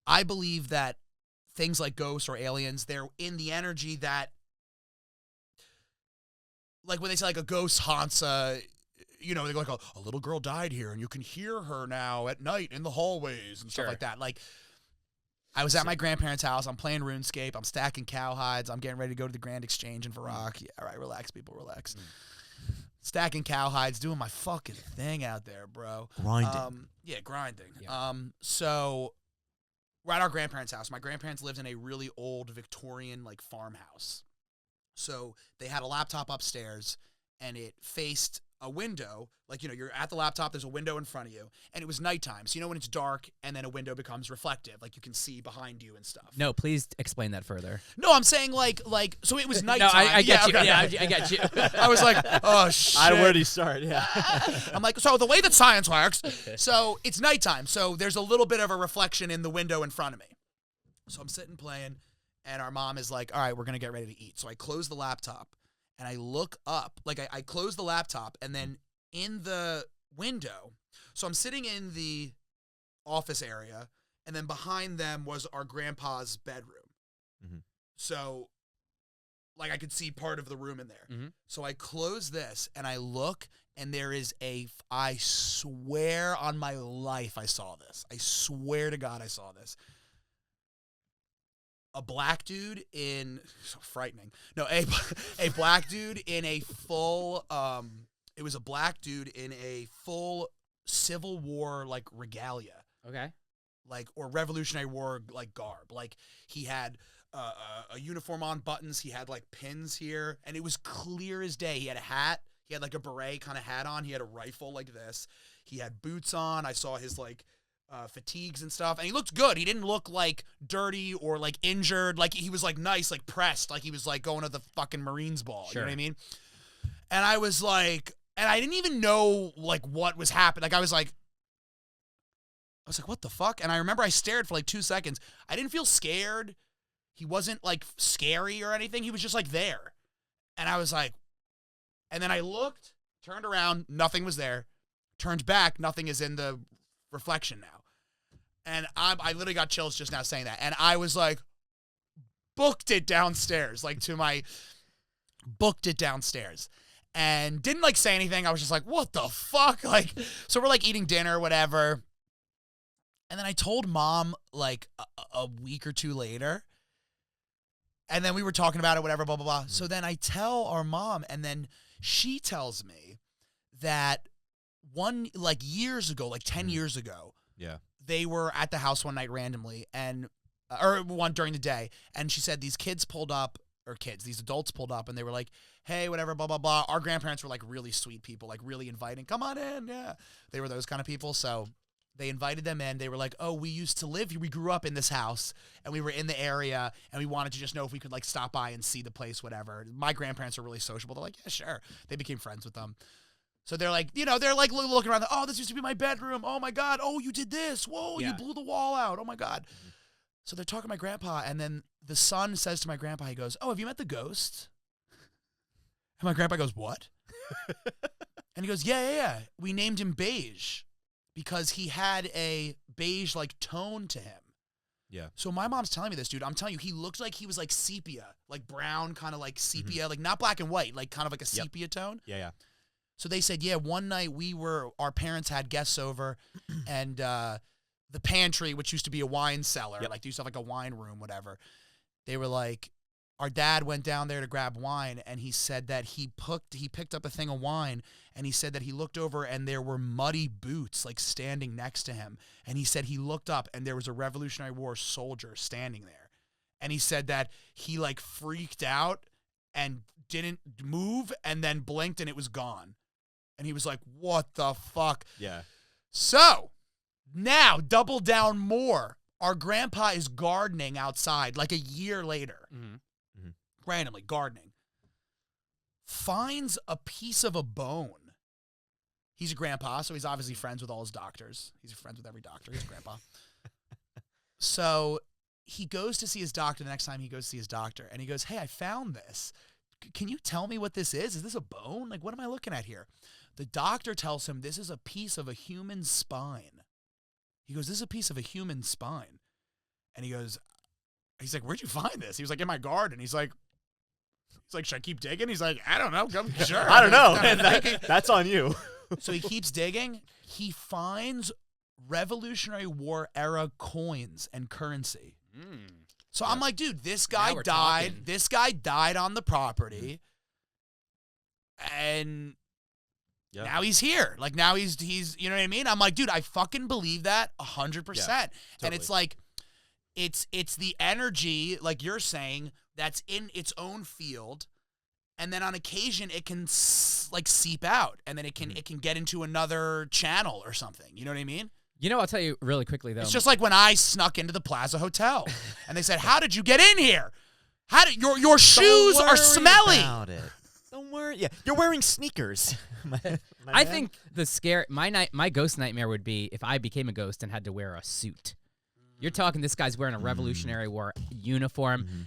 I believe that things like ghosts or aliens, they're in the energy that, like when they say like a ghost haunts they go like a little girl died here and you can hear her now at night in the hallways and stuff like that. Like, I was at my grandparents' house. I'm playing RuneScape. I'm stacking cowhides. I'm getting ready to go to the Grand Exchange in Varrock. Yeah, all right, relax, people, relax. Stacking cowhides, doing my fucking thing out there, bro. Grinding. Grinding. Yeah. So we're at our grandparents' house. My grandparents lived in a really old Victorian like farmhouse. So they had a laptop upstairs and it faced a window, like, you're at the laptop, there's a window in front of you, and it was nighttime. So, when it's dark and then a window becomes reflective, like you can see behind you and stuff. No, please explain that further. No, I'm saying so it was nighttime. No, I get you. Okay. Yeah, I get you. I was like, oh, shit. Where do you start? Yeah. I'm like, so the way that science works, so it's nighttime, so there's a little bit of a reflection in the window in front of me. So I'm sitting playing, and our mom is like, all right, we're going to get ready to eat. So I close the laptop. And I look up, like I close the laptop, and then in the window, so I'm sitting in the office area, and then behind them was our grandpa's bedroom. Mm-hmm. So, like, I could see part of the room in there. Mm-hmm. So I close this, and I look, and there is I swear on my life I saw this. I swear to God I saw this. A black dude so frightening. No, a black dude in a full it was a black dude in a full Civil War like regalia. Okay. Like, or Revolutionary War like garb. Like, he had a uniform on, buttons, he had like pins here, and it was clear as day. He had a hat, he had like a beret kind of hat on, he had a rifle like this. He had boots on. I saw his like fatigues and stuff, and he looked good. He didn't look like dirty or like injured. Like, he was like nice, like pressed, like he was like going to the fucking Marines ball. Sure. You know what I mean? And I was like, and I didn't even know like what was happening. Like, I was like, what the fuck? And I remember I stared for like 2 seconds. I didn't feel scared. He wasn't like scary or anything. He was just like there. And I was like, and then I looked, turned around, nothing was there. Turned back, nothing is in the reflection now. And I literally got chills just now saying that. And I was like, booked it downstairs, and didn't like say anything. I was just like, what the fuck? Like, so we're like eating dinner or whatever. And then I told Mom like a week or two later. And then we were talking about it, whatever, blah, blah, blah. So then I tell our mom, and then she tells me that years ago, like 10 years ago, they were at the house one night randomly, and or one during the day, and she said these kids pulled up, these adults pulled up, and they were like, hey, whatever, blah, blah, blah. Our grandparents were like really sweet people, like really inviting. Come on in, yeah. They were those kind of people, so they invited them in. They were like, oh, we used to live here. We grew up in this house, and we were in the area, and we wanted to just know if we could, like, stop by and see the place, whatever. My grandparents are really sociable. They're like, yeah, sure. They became friends with them. So they're like, they're like looking around. Oh, this used to be my bedroom. Oh, my God. Oh, you did this. Whoa, you blew the wall out. Oh, my God. So they're talking to my grandpa, and then the son says to my grandpa, he goes, oh, have you met the ghost? And my grandpa goes, what? And he goes, yeah. We named him Beige because he had a beige-like tone to him. Yeah. So my mom's telling me this, dude. I'm telling you, he looked like he was like sepia, like brown, kind of like sepia, like not black and white, like kind of like a sepia tone. Yeah. So they said, yeah, one night our parents had guests over, and the pantry, which used to be a wine cellar, like they used to have like a wine room, whatever. They were like, our dad went down there to grab wine, and he said that he picked up a thing of wine, and he said that he looked over and there were muddy boots like standing next to him. And he said he looked up and there was a Revolutionary War soldier standing there. And he said that he like freaked out and didn't move and then blinked and it was gone. And he was like, what the fuck? Yeah. So now double down more. Our grandpa is gardening outside like a year later. Randomly gardening. Finds a piece of a bone. He's a grandpa, so he's obviously friends with all his doctors. He's friends with every doctor. He's a grandpa. So he goes to see his doctor the next time he goes to see his doctor, and he goes, hey, I found this. Can you tell me what this is? Is this a bone? Like, what am I looking at here? The doctor tells him this is a piece of a human spine. He goes, this is a piece of a human spine. And he's like, where'd you find this? He was like, in my garden. He's like, should I keep digging? He's like, I don't know. Sure. I don't know. That's on you. So he keeps digging. He finds Revolutionary War era coins and currency. So I'm like, dude, this guy died. Talking. This guy died on the property. And now he's here. Like now he's you know what I mean? I'm like, dude, I fucking believe that 100%. Totally. And it's like, it's the energy, like you're saying, that's in its own field, and then on occasion it can like seep out, and then it can get into another channel or something. You know what I mean? You know, I'll tell you really quickly though. It's just like when I snuck into the Plaza Hotel, and they said, "How did you get in here? How did your shoes are smelly?" About it. Don't worry. Yeah, you're wearing sneakers. I think my ghost nightmare would be if I became a ghost and had to wear a suit. You're talking this guy's wearing a Revolutionary War uniform.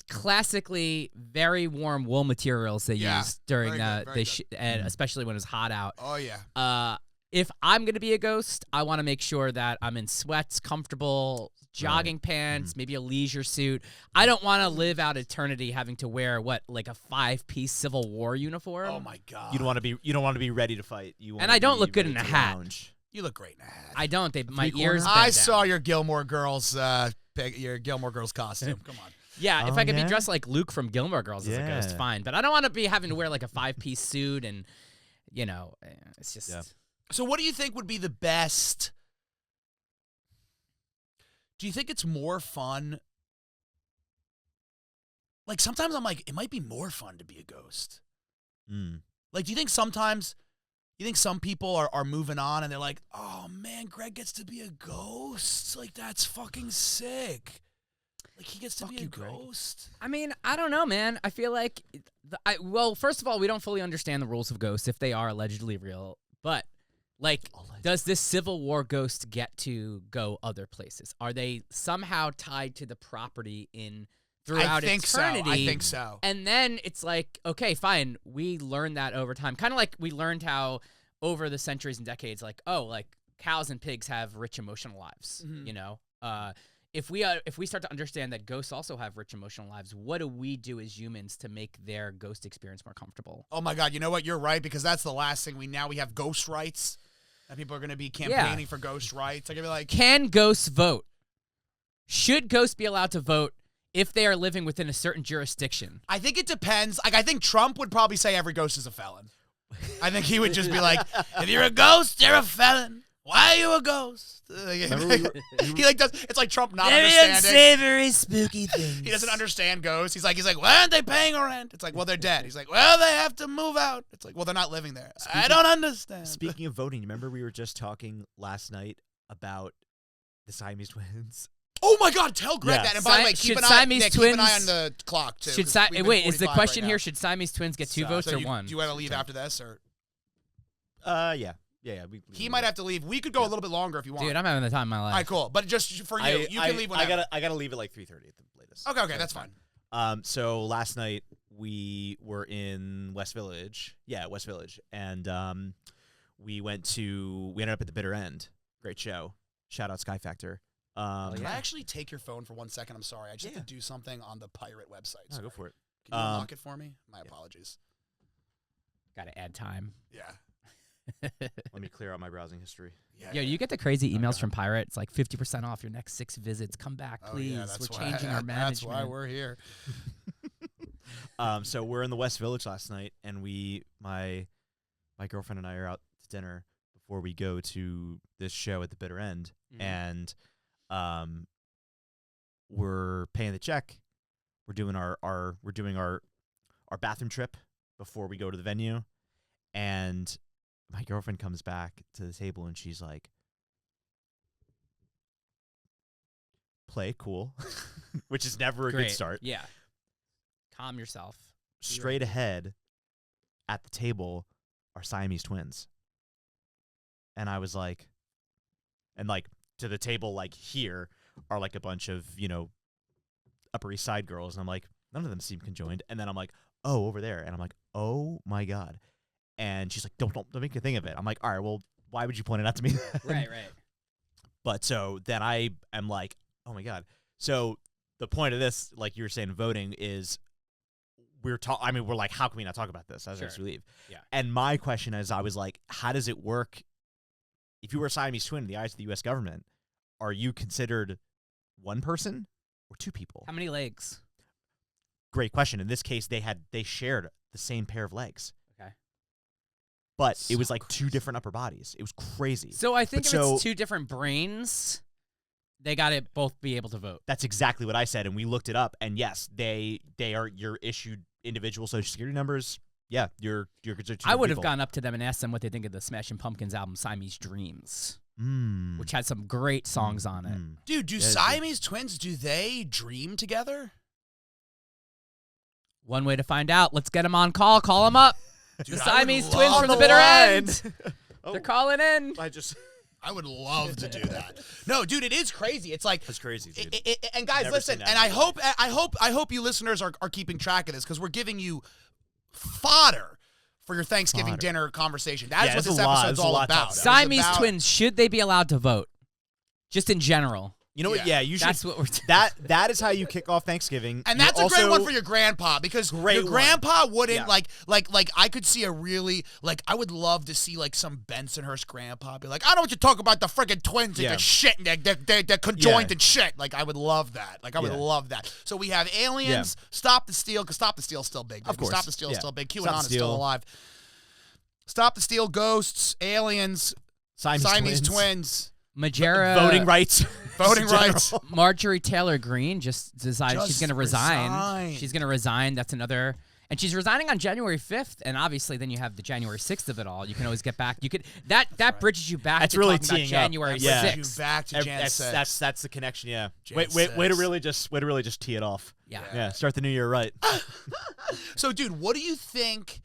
Classically very warm wool materials they used during and especially when it was hot out. Oh yeah. If I'm going to be a ghost, I want to make sure that I'm in sweats, comfortable, jogging pants, maybe a leisure suit. I don't want to live out eternity having to wear like a 5-piece Civil War uniform. Oh my God. You don't want to be ready to fight. And I don't look good in a hat. Lounge. You look great in a hat. I don't. My ears. I saw your Gilmore Girls costume. Come on. Yeah, if I could be dressed like Luke from Gilmore Girls as a ghost, fine. But I don't want to be having to wear like a 5-piece suit, and it's just. Yeah. So, what do you think would be the best? Do you think it's more fun? Like sometimes I'm like, it might be more fun to be a ghost. Like, do you think sometimes? You think some people are moving on and they're like, oh, man, Greg gets to be a ghost? Like, that's fucking sick. Like, he gets to be a ghost? I mean, I don't know, man. I feel like, first of all, we don't fully understand the rules of ghosts if they are allegedly real. But, like, does this Civil War ghost get to go other places? Are they somehow tied to the property throughout eternity? I think so. And then it's like, okay, fine. We learned that over time. Kind of like we learned how over the centuries and decades, like, oh, like cows and pigs have rich emotional lives, you know? If we start to understand that ghosts also have rich emotional lives, what do we do as humans to make their ghost experience more comfortable? Oh my God, you know what? You're right, because that's the last thing we have ghost rights. And people are going to be campaigning for ghost rights. They're going to be like, can ghosts vote? Should ghosts be allowed to vote if they are living within a certain jurisdiction. I think it depends. Like, I think Trump would probably say every ghost is a felon. I think he would just be like, if you're a ghost, you're a felon. Why are you a ghost? He like does. It's like Trump not understanding. Unsavory, spooky things. He doesn't understand ghosts. He's like, why aren't they paying rent? It's like, well, they're dead. He's like, well, they have to move out. It's like, well, they're not living there. I don't understand. Speaking of voting, remember we were just talking last night about the Siamese twins? Oh my God! Tell Greg that. And by the way, keep an eye on the clock too. Wait, is the question here? Should Siamese twins get 2 votes or 1? Do you want to leave after this or? Yeah. He might have to leave. We could go a little bit longer if you want. Dude, I'm having the time of my life. All right, cool. But just for you, you can leave whenever. I gotta leave at like 3:30 at the latest. Okay, that's fine. So last night we were in West Village. Yeah, West Village, and we ended up at the Bitter End. Great show. Shout out Sky Factor. Can I actually take your phone for 1 second? I'm sorry. I just have to do something on the pirate website. No, go for it. Can you unlock it for me? My apologies. Got to add time. Yeah. Let me clear out my browsing history. Yo, you get the crazy emails from Pirate. It's like 50% off your next 6 visits. Come back, please. We're changing our management. That's why we're here. So we're in the West Village last night, and my girlfriend and I are out to dinner before we go to this show at the Bitter End, and we're paying the check. We're doing our bathroom trip before we go to the venue, and my girlfriend comes back to the table and she's like, "Play cool," which is never a good start. Yeah. Calm yourself. Straight ahead at the table are Siamese twins. And I was like, to the table, like here are like a bunch of, Upper East Side girls. And I'm like, none of them seem conjoined. And then I'm like, oh, over there. And I'm like, oh my God. And she's like, don't make a thing of it. I'm like, all right, well, why would you point it out to me? Right. But so then I am like, oh my God. So the point of this, like you were saying, voting is we're like, how can we not talk about this as we leave? Yeah. And my question is, I was like, how does it work? If you were a Siamese twin in the eyes of the U.S. government, are you considered one person or 2 people? How many legs? Great question. In this case, they shared the same pair of legs. Okay. But it was like 2 different upper bodies. It was crazy. So I think it's 2 different brains, they got to both be able to vote. That's exactly what I said, and we looked it up. And yes, you're issued individual Social Security numbers. Yeah, you're considered 2 I would have people. gone up to them and asked them what they think of the Smashing Pumpkins album Siamese Dreams, which had some great songs on it. Dude, do Siamese twins, do they dream together? One way to find out. Let's get them on call. Call them up. Dude, the Siamese twins from the Bitter End. They're calling in. I would love to do that. No, dude, it is crazy. It's like that's crazy, dude. And guys, listen. And I hope you listeners are keeping track of this because we're giving you fodder for your Thanksgiving dinner conversation. That's what this episode's all about. Siamese twins, should they be allowed to vote? Just in general. You know what? Yeah, you should. That's what we're doing. That is how you kick off Thanksgiving. And that's a great one for your grandpa because your grandpa wouldn't like I could see a really I would love to see like some Bensonhurst grandpa be like, I don't want you to talk about the freaking twins and the shit and they're conjoined and shit. Like I would love that. Like I would love that. So we have aliens, Stop the Steal, because Stop the Steal is still big. Of course. Stop the Steal is still big. QAnon is still alive. Stop the Steal, ghosts, aliens, Siamese twins. Majera voting rights. Marjorie Taylor Greene just decided she's going to resign. She's going to resign. That's another. And she's resigning on January 5th. And obviously, then you have the January 6th of it all. You can always get back. You could that bridges you back. That's to really talking about January 6th. Back to Jan 6th. That's the connection. Yeah. Way to really just tee it off. Yeah. Start the new year right. So, dude, what do you think?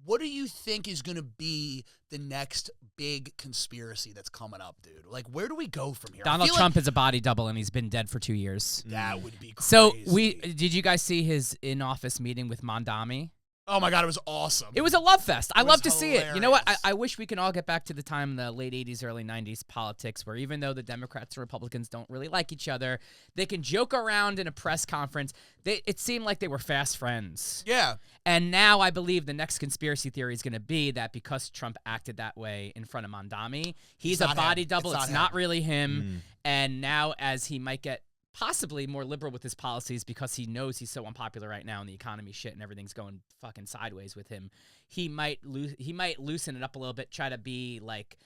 What do you think is going to be the next big conspiracy that's coming up, dude? Like, where do we go from here? Donald Trump is a body double, and he's been dead for 2 years. That would be crazy. So, did you guys see his in-office meeting with Mondami? Oh, my God, it was awesome. It was a love fest. I love to see it. You know what? I wish we can all get back to the time in the late 80s, early 90s politics where even though the Democrats and Republicans don't really like each other, they can joke around in a press conference. It seemed like they were fast friends. Yeah. And now I believe the next conspiracy theory is going to be that because Trump acted that way in front of Mondami, he's a body double. It's not really him. And now as he might get possibly more liberal with his policies because he knows he's so unpopular right now and the economy shit and everything's going fucking sideways with him. He might loosen it up a little bit, try to be like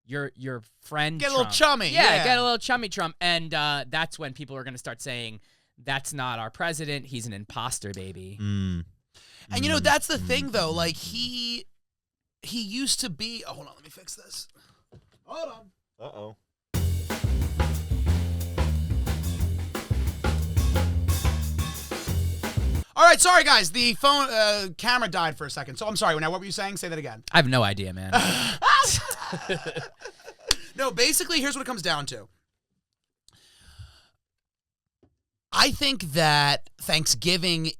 your friend. Get Trump. a little chummy. Yeah, get a little chummy Trump. And that's when people are going to start saying, that's not our president. He's an imposter, baby. Mm. And you know, that's the thing though. Like he used to be. Oh, hold on, let me fix this. Hold on. Uh-oh. All right, sorry guys. The phone camera died for a second. So I'm sorry. Now, what were you saying? Say that again. I have no idea, man. No, basically, here's what it comes down to. I think that Thanksgiving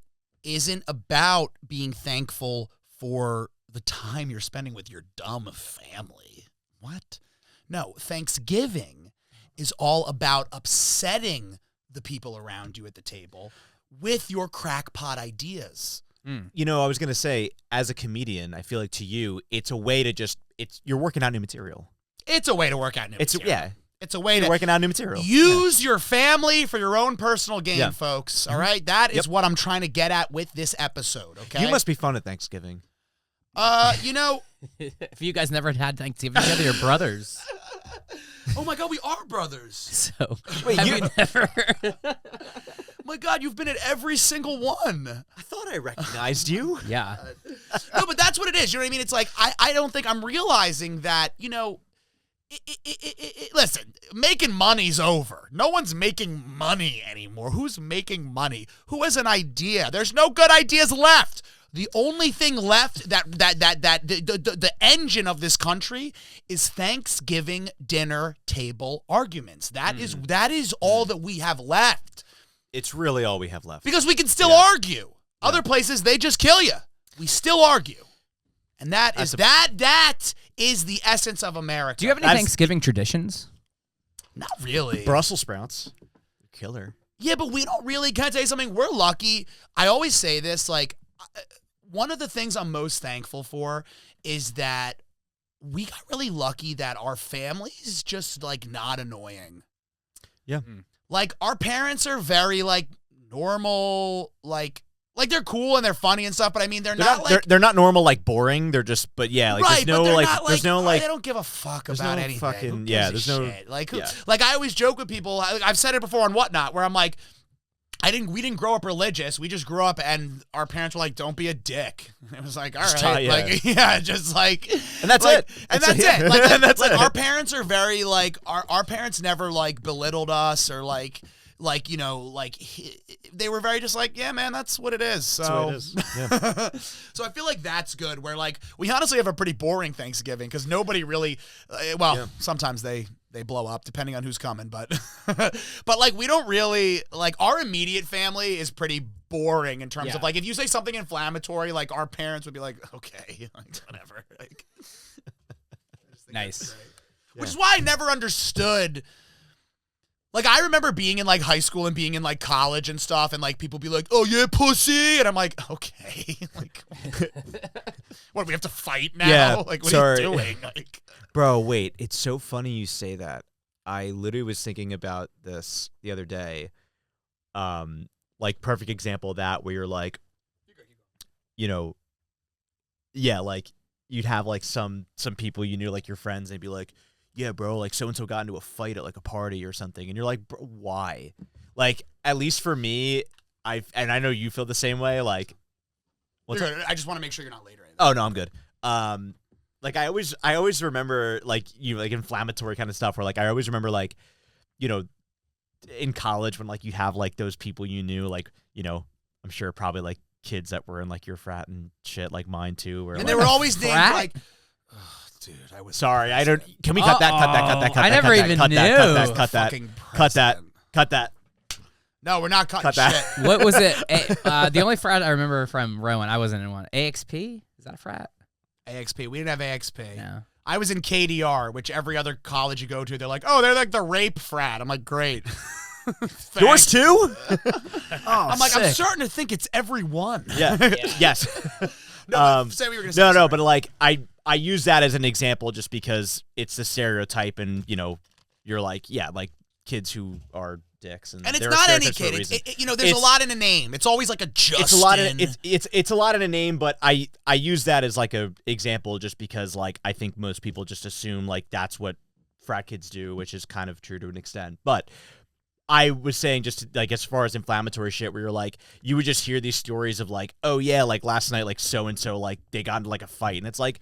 isn't about being thankful for the time you're spending with your dumb family. What? No, Thanksgiving is all about upsetting the people around you at the table with your crackpot ideas. You know, I was going to say, as a comedian, I feel like to you, it's a way to you're working out new material. It's a way to work out new material. It's a way to working out new material. Use your family for your own personal gain, folks. All right? That is what I'm trying to get at with this episode, okay? You must be fun at Thanksgiving. You know... If you guys never had Thanksgiving together, you're brothers. Oh, my God, we are brothers. So, wait, have you never... My God, you've been at every single one. I thought I recognized you. Yeah. No, but that's what it is. You know what I mean? It's like, I don't think I'm realizing that, you know... Listen, making money's over. No one's making money anymore. Who's making money? Who has an idea? There's no good ideas left. The only thing left the engine of this country is Thanksgiving dinner table arguments. That is all that we have left. It's really all we have left. Because we can still argue. Other places, they just kill you. We still argue. And that is the essence of America. Do you have any Thanksgiving traditions? Not really. Brussels sprouts. Killer. Yeah, but we don't really. Can I tell you something? We're lucky. I always say this, like, one of the things I'm most thankful for is that we got really lucky that our family is just, like, not annoying. Yeah. Like, our parents are very, like, normal, like they're cool and they're funny and stuff, but I mean, they're not normal, like there's no like, they don't give a fuck about anything. Fucking, there's no shit. Like, like I always joke with people. I've said it before on Whatnot, where I'm like, we didn't grow up religious. We just grew up, and our parents were like, "Don't be a dick." And it was like, all right, just like, and that's like, it. And that's it. Like, that's like, our parents are very like, our parents never like belittled us or like, you know, like they were very just like, yeah, man, that's what it is. So, that's what it is. Yeah. So I feel like that's good. Where like we honestly have a pretty boring Thanksgiving because nobody really, sometimes they blow up depending on who's coming, but but like we don't really like our immediate family is pretty boring in terms of like if you say something inflammatory, like our parents would be like, okay, like whatever. Like, nice. Which is why I never understood. Like, I remember being in, like, high school and being in, like, college and stuff, and, like, people be like, oh, yeah, pussy, and I'm like, okay. Like, what, we have to fight now? Yeah, like, what are you doing? Like, bro, wait, it's so funny you say that. I literally was thinking about this the other day. Like, perfect example of that, where you're like, you know, like, you'd have, like, some people you knew, like, your friends, and they'd be like, yeah, bro, like so-and-so got into a fight at like a party or something. And you're like, bro, why? Like, at least for me, and I know you feel the same way. Like, I just want to make sure you're not late or anything. Oh, no, I'm good. Like I always remember like, you know, like inflammatory kind of stuff where like, I always remember like, you know, in college when like you have like those people you knew, like, you know, I'm sure probably like kids that were in like your frat and shit, like mine too. Where, and like, they were always named like, dude, I was sorry. I don't. Can we cut that? I never even knew. Cut that. No, we're not cutting shit. What was it? The only frat I remember from Rowan, I wasn't in one. AXP? Is that a frat? AXP. We didn't have AXP. No. I was in KDR, which every other college you go to, they're like, oh, they're like the rape frat. I'm like, great. Yours too? I'm like, I'm starting to think it's everyone. Yeah. Yes. No, say what you were gonna say. No, but like I use that as an example just because it's the stereotype, and you know, you're like, yeah, like kids who are dicks, and it's there are not any stereotypes kid. for a reason. You know, there's a lot in a name. It's always like a Justin. It's a lot in a name, but I use that as like a example just because like I think most people just assume like that's what frat kids do, which is kind of true to an extent. But I was saying just like as far as inflammatory shit, where you're like you would just hear these stories of like, oh yeah, like last night like so and so like they got into like a fight, and it's like,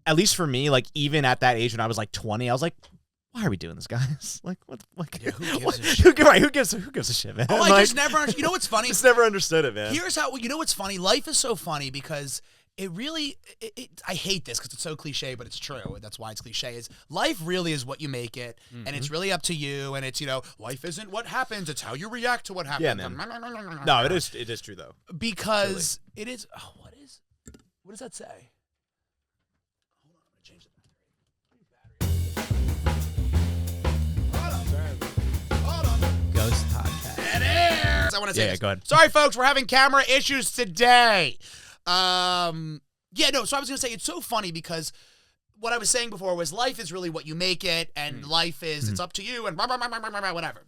at least for me, like even at that age when I was like 20, I was like, why are we doing this, guys? Like, what? Like, yeah, who gives a shit? Who gives a shit, man? Oh, like, I just never. You know what's funny? Just never understood it, man. Here's how. You know what's funny? Life is so funny because it really. I hate this because it's so cliche, but it's true. That's why it's cliche. Is life really is what you make it, and it's really up to you. And it's life isn't what happens; it's how you react to what happens. Yeah, man. No, it is. It is true though. Because it is. Oh, what does that say? Ghost podcast. I want to say this. Go ahead. Sorry, folks, we're having camera issues today. So I was going to say, it's so funny because what I was saying before was life is really what you make it, and life is, it's up to you, and whatever.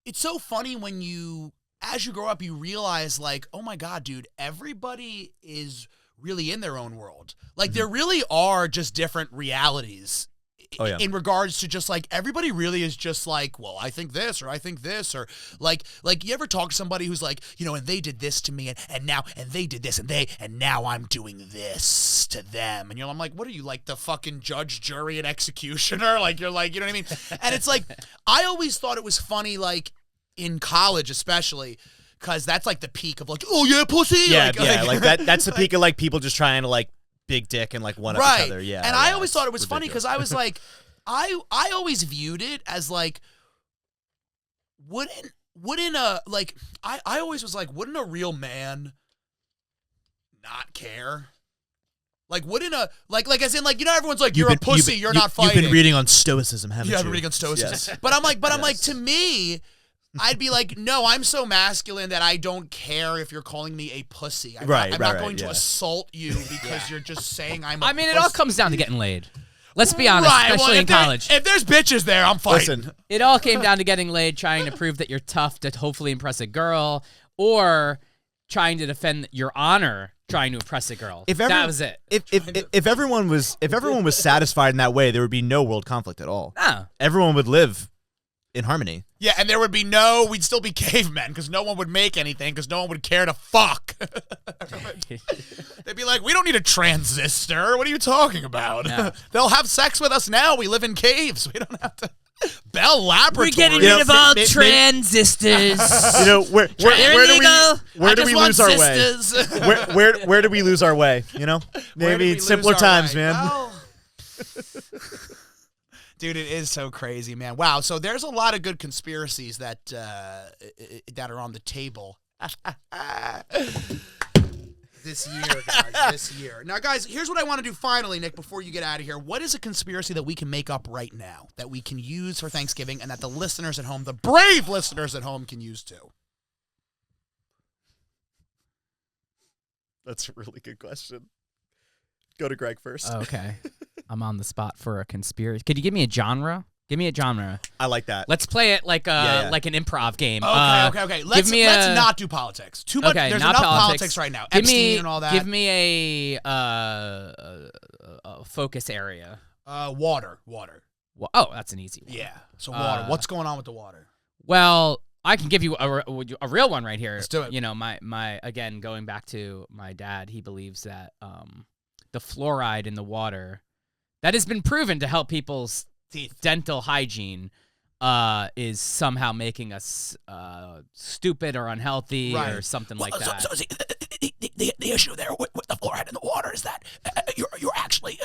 It's so funny when as you grow up, you realize, like, oh my God, dude, everybody is really in their own world. Like, there really are just different realities. Oh, yeah. In regards to just like everybody really is just like, well, I think this or I think this, or like you ever talk to somebody who's like, and they did this to me and they did this and now I'm doing this to them, and I'm like, what are you, like the fucking judge, jury, and executioner? Like you're like, you know what I mean? And it's like, I always thought it was funny, like in college especially, because that's like the peak of like, oh yeah, pussy. Yeah, like that. That's the peak of like people just trying to like big dick and like one up each other. Yeah. And I always thought it was funny because I was like, I always viewed it as like, wouldn't a, like, I always was like, wouldn't a real man not care? Like, wouldn't a, like as in, like, everyone's like, you're a pussy, you're not fighting. You've been reading on Stoicism, haven't you? Yeah, I've been reading on Stoicism. Yes. But I'm like, to me, I'd be like, no, I'm so masculine that I don't care if you're calling me a pussy. I'm not going to assault you because you're just saying I'm a pussy. It all comes down to getting laid. Let's be honest, especially in college. If there's bitches there, I'm fighting. Listen, it all came down to getting laid, trying to prove that you're tough to hopefully impress a girl, or trying to defend your honor, trying to impress a girl. That was it. If everyone was satisfied in that way, there would be no world conflict at all. No. Everyone would live in harmony. Yeah, and there would be we'd still be cavemen because no one would make anything because no one would care to fuck. They'd be like, we don't need a transistor. What are you talking about? No. They'll have sex with us now. We live in caves. We don't have to. Bell Laboratory. We're getting rid of all transistors. Where do we lose our way? Where do we lose our way? Maybe simpler times, man. Well, dude, it is so crazy, man. Wow. So there's a lot of good conspiracies that are on the table this year, guys. This year. Now, guys, here's what I want to do finally, Nick, before you get out of here. What is a conspiracy that we can make up right now that we can use for Thanksgiving and that the listeners at home, the brave listeners at home, can use too? That's a really good question. Go to Greg first. Okay. I'm on the spot for a conspiracy. Could you give me a genre? Give me a genre. I like that. Let's play it like like an improv game. Okay. Let's not do politics. Too much. Okay, there's not enough politics. politics right now. Epstein and all that. Give me a focus area. Water. Oh, that's an easy one. Yeah. So water. What's going on with the water? Well, I can give you a real one right here. Let's do it. My again, going back to my dad, he believes that the fluoride in the water that has been proven to help people's dental hygiene is somehow making us stupid or unhealthy or something like that. So the issue there with the fluoride in the water is that you're actually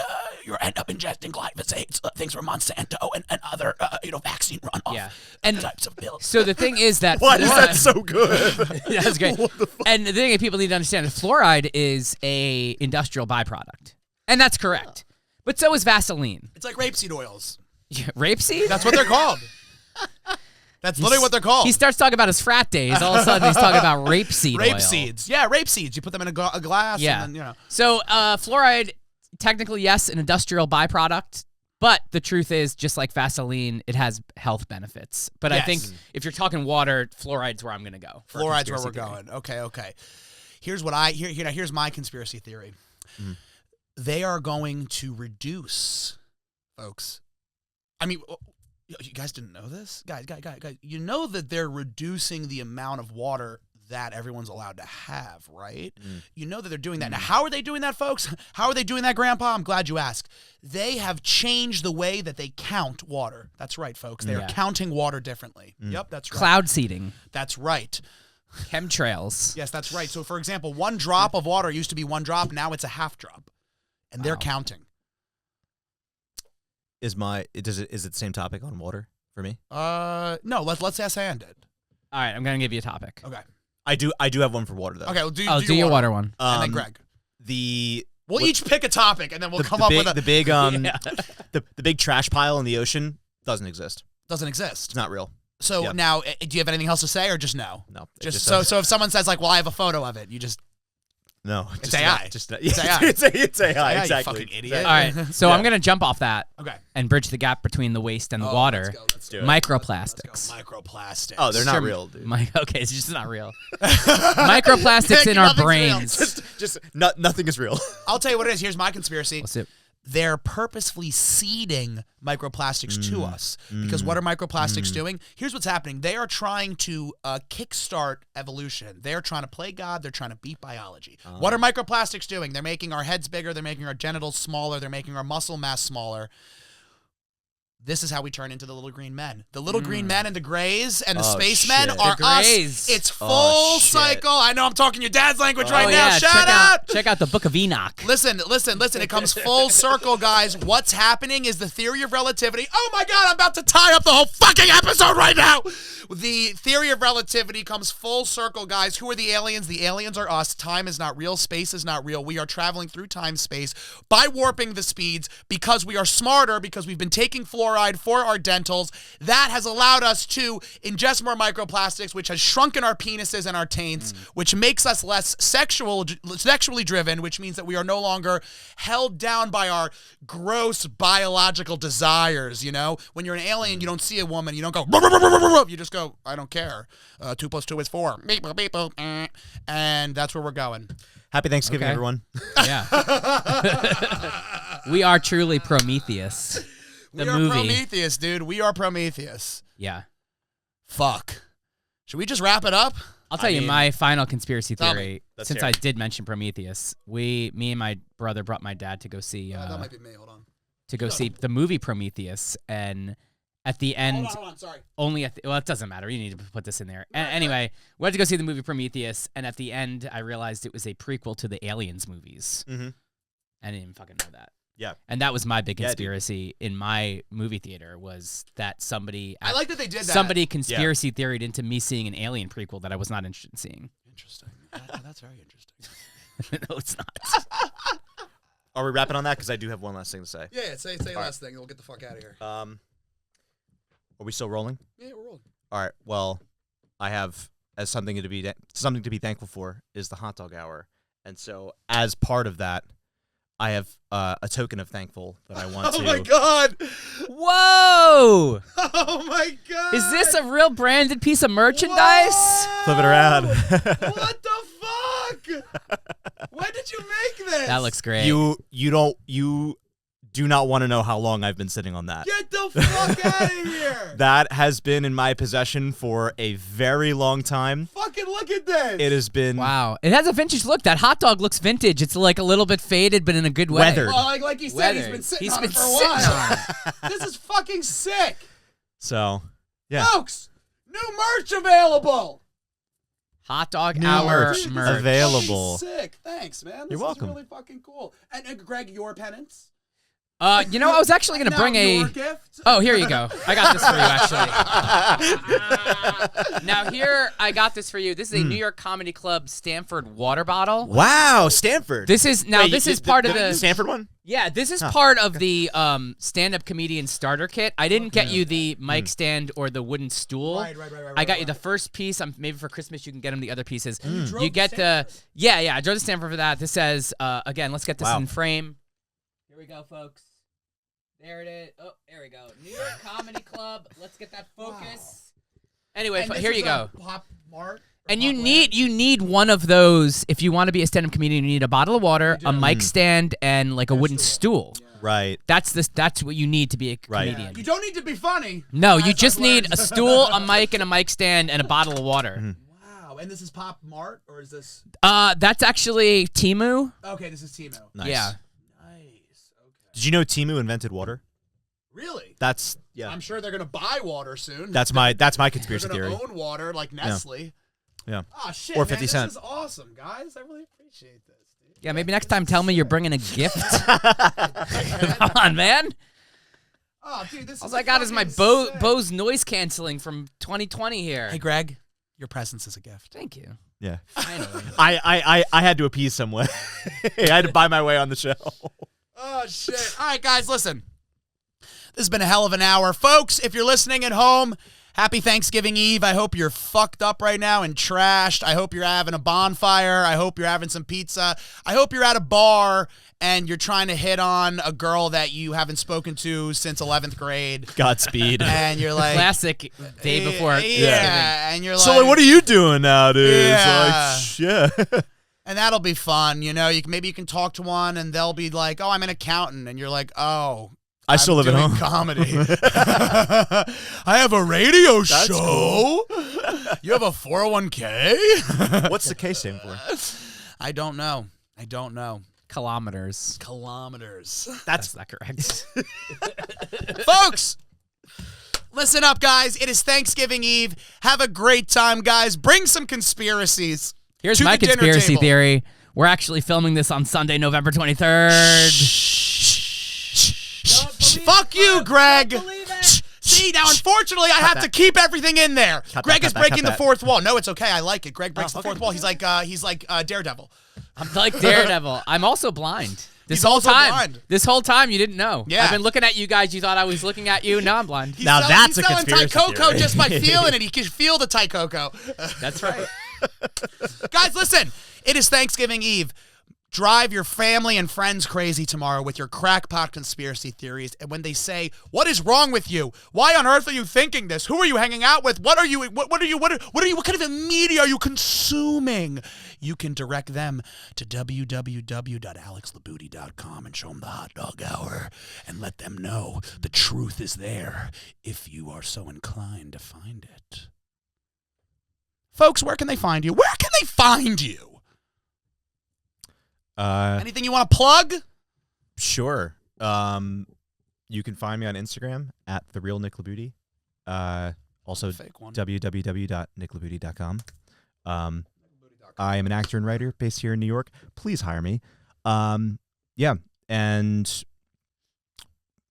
you end up ingesting glyphosate, things from Monsanto and other vaccine runoff and types of pills. So the thing is that why is that so good? Yeah, that's great. And the thing that people need to understand is fluoride is a industrial byproduct, and that's correct. But so is Vaseline. It's like rapeseed oils. Rapeseed? That's what they're called. That's literally what they're called. He starts talking about his frat days. All of a sudden, he's talking about rapeseed oil. Rape seeds. Yeah, rape seeds. You put them in a glass. Yeah. And then, So fluoride, technically, yes, an industrial byproduct. But the truth is, just like Vaseline, it has health benefits. But I think if you're talking water, fluoride's where I'm going to go. Fluoride's where we're going. Okay. Here's what here's my conspiracy theory. Mm. They are going to reduce, folks. I mean, you guys didn't know this? Guys, you know that they're reducing the amount of water that everyone's allowed to have, right? You know that they're doing that. Now, how are they doing that, folks? How are they doing that, Grandpa? I'm glad you asked. They have changed the way that they count water. That's right, folks. They are counting water differently. Yep, that's right. Cloud seeding. That's right. Chemtrails. Yes, that's right. So, for example, 1 drop of water used to be 1 drop. Now it's a half drop. And they're counting. Is it the same topic on water for me? No, let's ask Ann it. All right, I'm going to give you a topic. Okay. I do have one for water though. Okay, well, do your water one. And then Greg. We'll each pick a topic and then we'll come up with the big the big trash pile in the ocean doesn't exist. Doesn't exist. It's not real. So now, do you have anything else to say or just no? No. Just so if someone says like, well, I have a photo of it, you just no. It's AI. It's AI. It's AI. Exactly. You fucking idiot. All right, so I'm gonna jump off that. Okay. And bridge the gap between the waste and the water. Let's do it. Microplastics. Microplastics. Oh, they're not real, dude. Okay, it's just not real. Microplastics in our brains. Nothing is real. I'll tell you what it is. Here's my conspiracy. What's it? They're purposefully seeding microplastics to us. Because what are microplastics doing? Here's what's happening. They are trying to kickstart evolution. They're trying to play God. They're trying to beat biology. What are microplastics doing? They're making our heads bigger. They're making our genitals smaller. They're making our muscle mass smaller. This is how we turn into the little green men. The little green men and the grays and the spacemen are us. It's full cycle. I know I'm talking your dad's language right now. Shout out. Check out the Book of Enoch. Listen. It comes full circle, guys. What's happening is the theory of relativity. Oh my God, I'm about to tie up the whole fucking episode right now. The theory of relativity comes full circle, guys. Who are the aliens? The aliens are us. Time is not real. Space is not real. We are traveling through time space by warping the speeds because we are smarter, because we've been taking fluoride for our dentals. That has allowed us to ingest more microplastics, which has shrunken our penises and our taints, which makes us less sexually driven, which means that we are no longer held down by our gross biological desires, you know? When you're an alien, you don't see a woman, you don't go, you just go, I don't care. 2 + 2 is 4. Beep, boop, beep, boop. And that's where we're going. Happy Thanksgiving, everyone. Yeah. We are truly Prometheus. We are Prometheus, dude. We are Prometheus. Yeah. Fuck. Should we just wrap it up? I'll tell you my final conspiracy theory. Since I did mention Prometheus, me and my brother brought my dad to go see. That might be me. Hold on. To go see the movie Prometheus, and at the end, hold on. Sorry. Well, it doesn't matter. You need to put this in there. Anyway, we went to go see the movie Prometheus, and at the end, I realized it was a prequel to the Aliens movies. Mm-hmm. I didn't even fucking know that. Yeah. And that was my big conspiracy in my movie theater, was that somebody... I like that they did that. Somebody conspiracy theoried into me seeing an Alien prequel that I was not interested in seeing. Interesting. That's very interesting. No, it's not. Are we wrapping on that? Because I do have one last thing to say. Yeah, say last thing, and we'll get the fuck out of here. Are we still rolling? Yeah, we're rolling. All right. Well, I have something to be thankful for is the Hotdog Hour, and so as part of that, I have a token of thankful that I want to. Oh my God! Whoa! Oh my God! Is this a real branded piece of merchandise? Whoa! Flip it around. What the fuck? When did you make this? That looks great. You do not want to know how long I've been sitting on that. Get the fuck out of here! That has been in my possession for a very long time. Fucking look at this! It has been... Wow. It has a vintage look. That hot dog looks vintage. It's like a little bit faded, but in a good way. Weathered. Well, like he said, he's been sitting on it for a while. This is fucking sick. So, yeah. Folks, new merch available. Hotdog New Hour merch merch. available. Sick. Thanks, man. You're welcome. Is really fucking cool. And Greg, your penance? You know, I was actually going to bring your gift? Oh, here you go. I got this for you, actually. Now, here, I got this for you. This is a New York Comedy Club Stanford water bottle. Wow, Stanford. This is part of the Stanford one? Yeah, this is part of the stand-up comedian starter kit. I didn't get you the mic stand or the wooden stool. Right. I got you the first piece. Maybe for Christmas you can get them the other pieces. You get the I drove to Stanford for that. This says again. Let's get this in frame. Here we go, folks. There it is. Oh, there we go. New York Comedy Club. Let's get that focus. Anyway, here you go. Pop Mart. And you need one of those if you want to be a stand-up comedian. You need a bottle of water, a mic stand, and like a wooden stool. Yeah. Right. That's what you need to be a comedian. Yeah. You don't need to be funny. No, you just need a stool, a mic, and a mic stand, and a bottle of water. Wow. And this is Pop Mart, or is this? That's actually Temu. Okay, this is Temu. Nice. Yeah. Nice. Okay. Did you know Temu invented water? Really? That's I'm sure they're gonna buy water soon. That's my conspiracy they're theory. gonna own water like Nestle. Yeah. Oh shit. Or man, 50 Cent. This is awesome, guys. I really appreciate this. Dude. Yeah, maybe next time tell me you're bringing a gift. Come on, man. Oh, dude, this All is I got is my Bose noise canceling from 2020 here. Hey, Greg, your presence is a gift. Thank you. Yeah. Finally. I had to appease someone. I had to buy my way on the show. Oh shit. All right, guys, listen. This has been a hell of an hour. Folks, if you're listening at home, happy Thanksgiving Eve. I hope you're fucked up right now and trashed. I hope you're having a bonfire. I hope you're having some pizza. I hope you're at a bar and you're trying to hit on a girl that you haven't spoken to since 11th grade. Godspeed. And you're like... Classic day before Thanksgiving. Yeah, and you're like... So, like, what are you doing nowadays? Yeah. Like, yeah. And that'll be fun, you know? Maybe you can talk to one and they'll be like, oh, I'm an accountant. And you're like, oh... I still live at home. Comedy. I have a radio show. Cool. You have a 401k? What's the K stand for? I don't know. Kilometers. That's not correct. Folks, listen up, guys. It is Thanksgiving Eve. Have a great time, guys. Bring some conspiracies. Here's my conspiracy theory. We're actually filming this on Sunday, November 23rd. Fuck you, Greg. See, now, unfortunately, I have to keep everything in there. Greg is breaking the fourth wall. No, it's okay. I like it. Greg breaks the fourth wall. He's like Daredevil. I'm like Daredevil. I'm also blind. He's also blind. This whole time, you didn't know. Yeah. I've been looking at you guys. You thought I was looking at you. Now I'm blind. He's selling Thai Cocoa just by feeling it. He can feel the Thai Cocoa. That's right. Guys, listen. It is Thanksgiving Eve. Drive your family and friends crazy tomorrow with your crackpot conspiracy theories. And when they say, "What is wrong with you? Why on earth are you thinking this? Who are you hanging out with? What kind of media are you consuming?" You can direct them to www.alexlibutti.com and show them the Hotdog Hour and let them know the truth is there if you are so inclined to find it. Folks, where can they find you? Where can they find you? Anything you want to plug? Sure. You can find me on Instagram at @TheRealNickLibutti. Also, www.nicklibutti.com. I am an actor and writer based here in New York. Please hire me. Yeah, and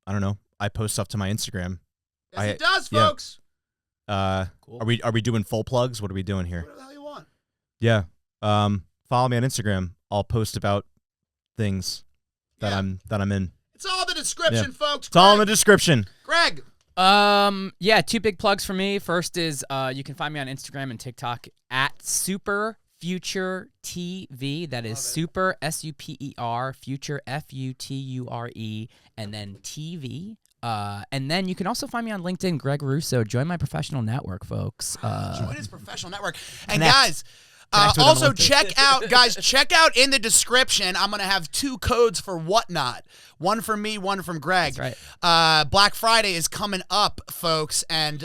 I don't know. I post stuff to my Instagram. Yes, it does, folks. Cool. Are we doing full plugs? What are we doing here? What the hell you want? Yeah. Follow me on Instagram. I'll post about things that I'm in. It's all in the description, folks. It's all in the description. Greg. Yeah, two big plugs for me. First is you can find me on Instagram and TikTok at Super Future TV. That is Super SUPER Future FUTURE and then TV. And then you can also find me on LinkedIn, Greg Russo. Join my professional network, folks. Join his professional network. And guys, also check out in the description, I'm going to have 2 codes for Whatnot. One from me, one from Greg. That's right. Black Friday is coming up, folks, and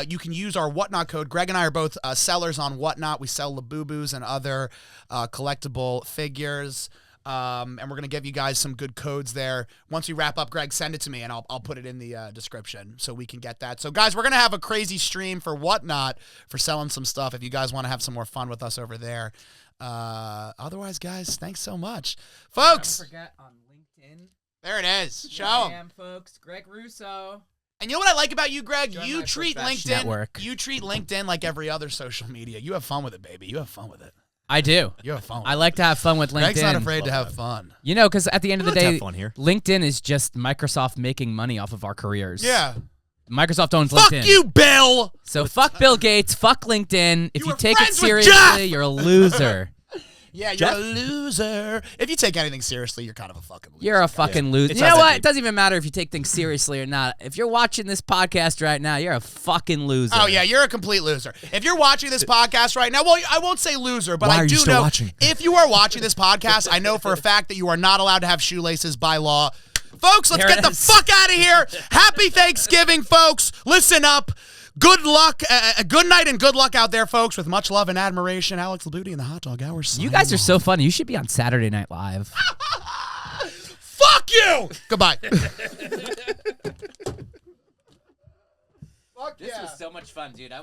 you can use our Whatnot code. Greg and I are both sellers on Whatnot. We sell Labubus and other collectible figures. And we're going to give you guys some good codes there. Once we wrap up, Greg, send it to me, and I'll put it in the description so we can get that. So, guys, we're going to have a crazy stream for Whatnot for selling some stuff if you guys want to have some more fun with us over there. Otherwise, guys, thanks so much. Folks. Don't forget on LinkedIn. There it is. Show them. Folks. Greg Russo. And you know what I like about you, Greg? Join You my treat LinkedIn. network. You treat LinkedIn like every other social media. You have fun with it, baby. You have fun with it. I do. You have fun with I it. like to have fun with LinkedIn. Greg's not afraid to have fun. You know, because at the end of the Let's day, have fun here. LinkedIn is just Microsoft making money off of our careers. Yeah. Microsoft owns Fuck LinkedIn. you, Bill. So fuck Bill Gates. Fuck LinkedIn. If You you were take it friends with seriously, Jeff! you're a loser. Yeah, you're Jeff? a loser. If you take anything seriously, you're kind of a fucking loser. You're a fucking loser. It's You know not what? that It doesn't even matter if you take things seriously or not. If you're watching this podcast right now, you're a fucking loser. Oh, yeah, you're a complete loser. If you're watching this podcast right now, well, I won't say loser, but Why I are you do still know watching? if you are watching this podcast, I know for a fact that you are not allowed to have shoelaces by law. Folks, let's There get it the is. fuck out of here. Happy Thanksgiving, folks. Listen up. Good luck. Good night and good luck out there, folks. With much love and admiration, Alex Libutti and the Hotdog Hour. You guys are so funny. You should be on Saturday Night Live. Fuck you. Goodbye. This was so much fun, dude.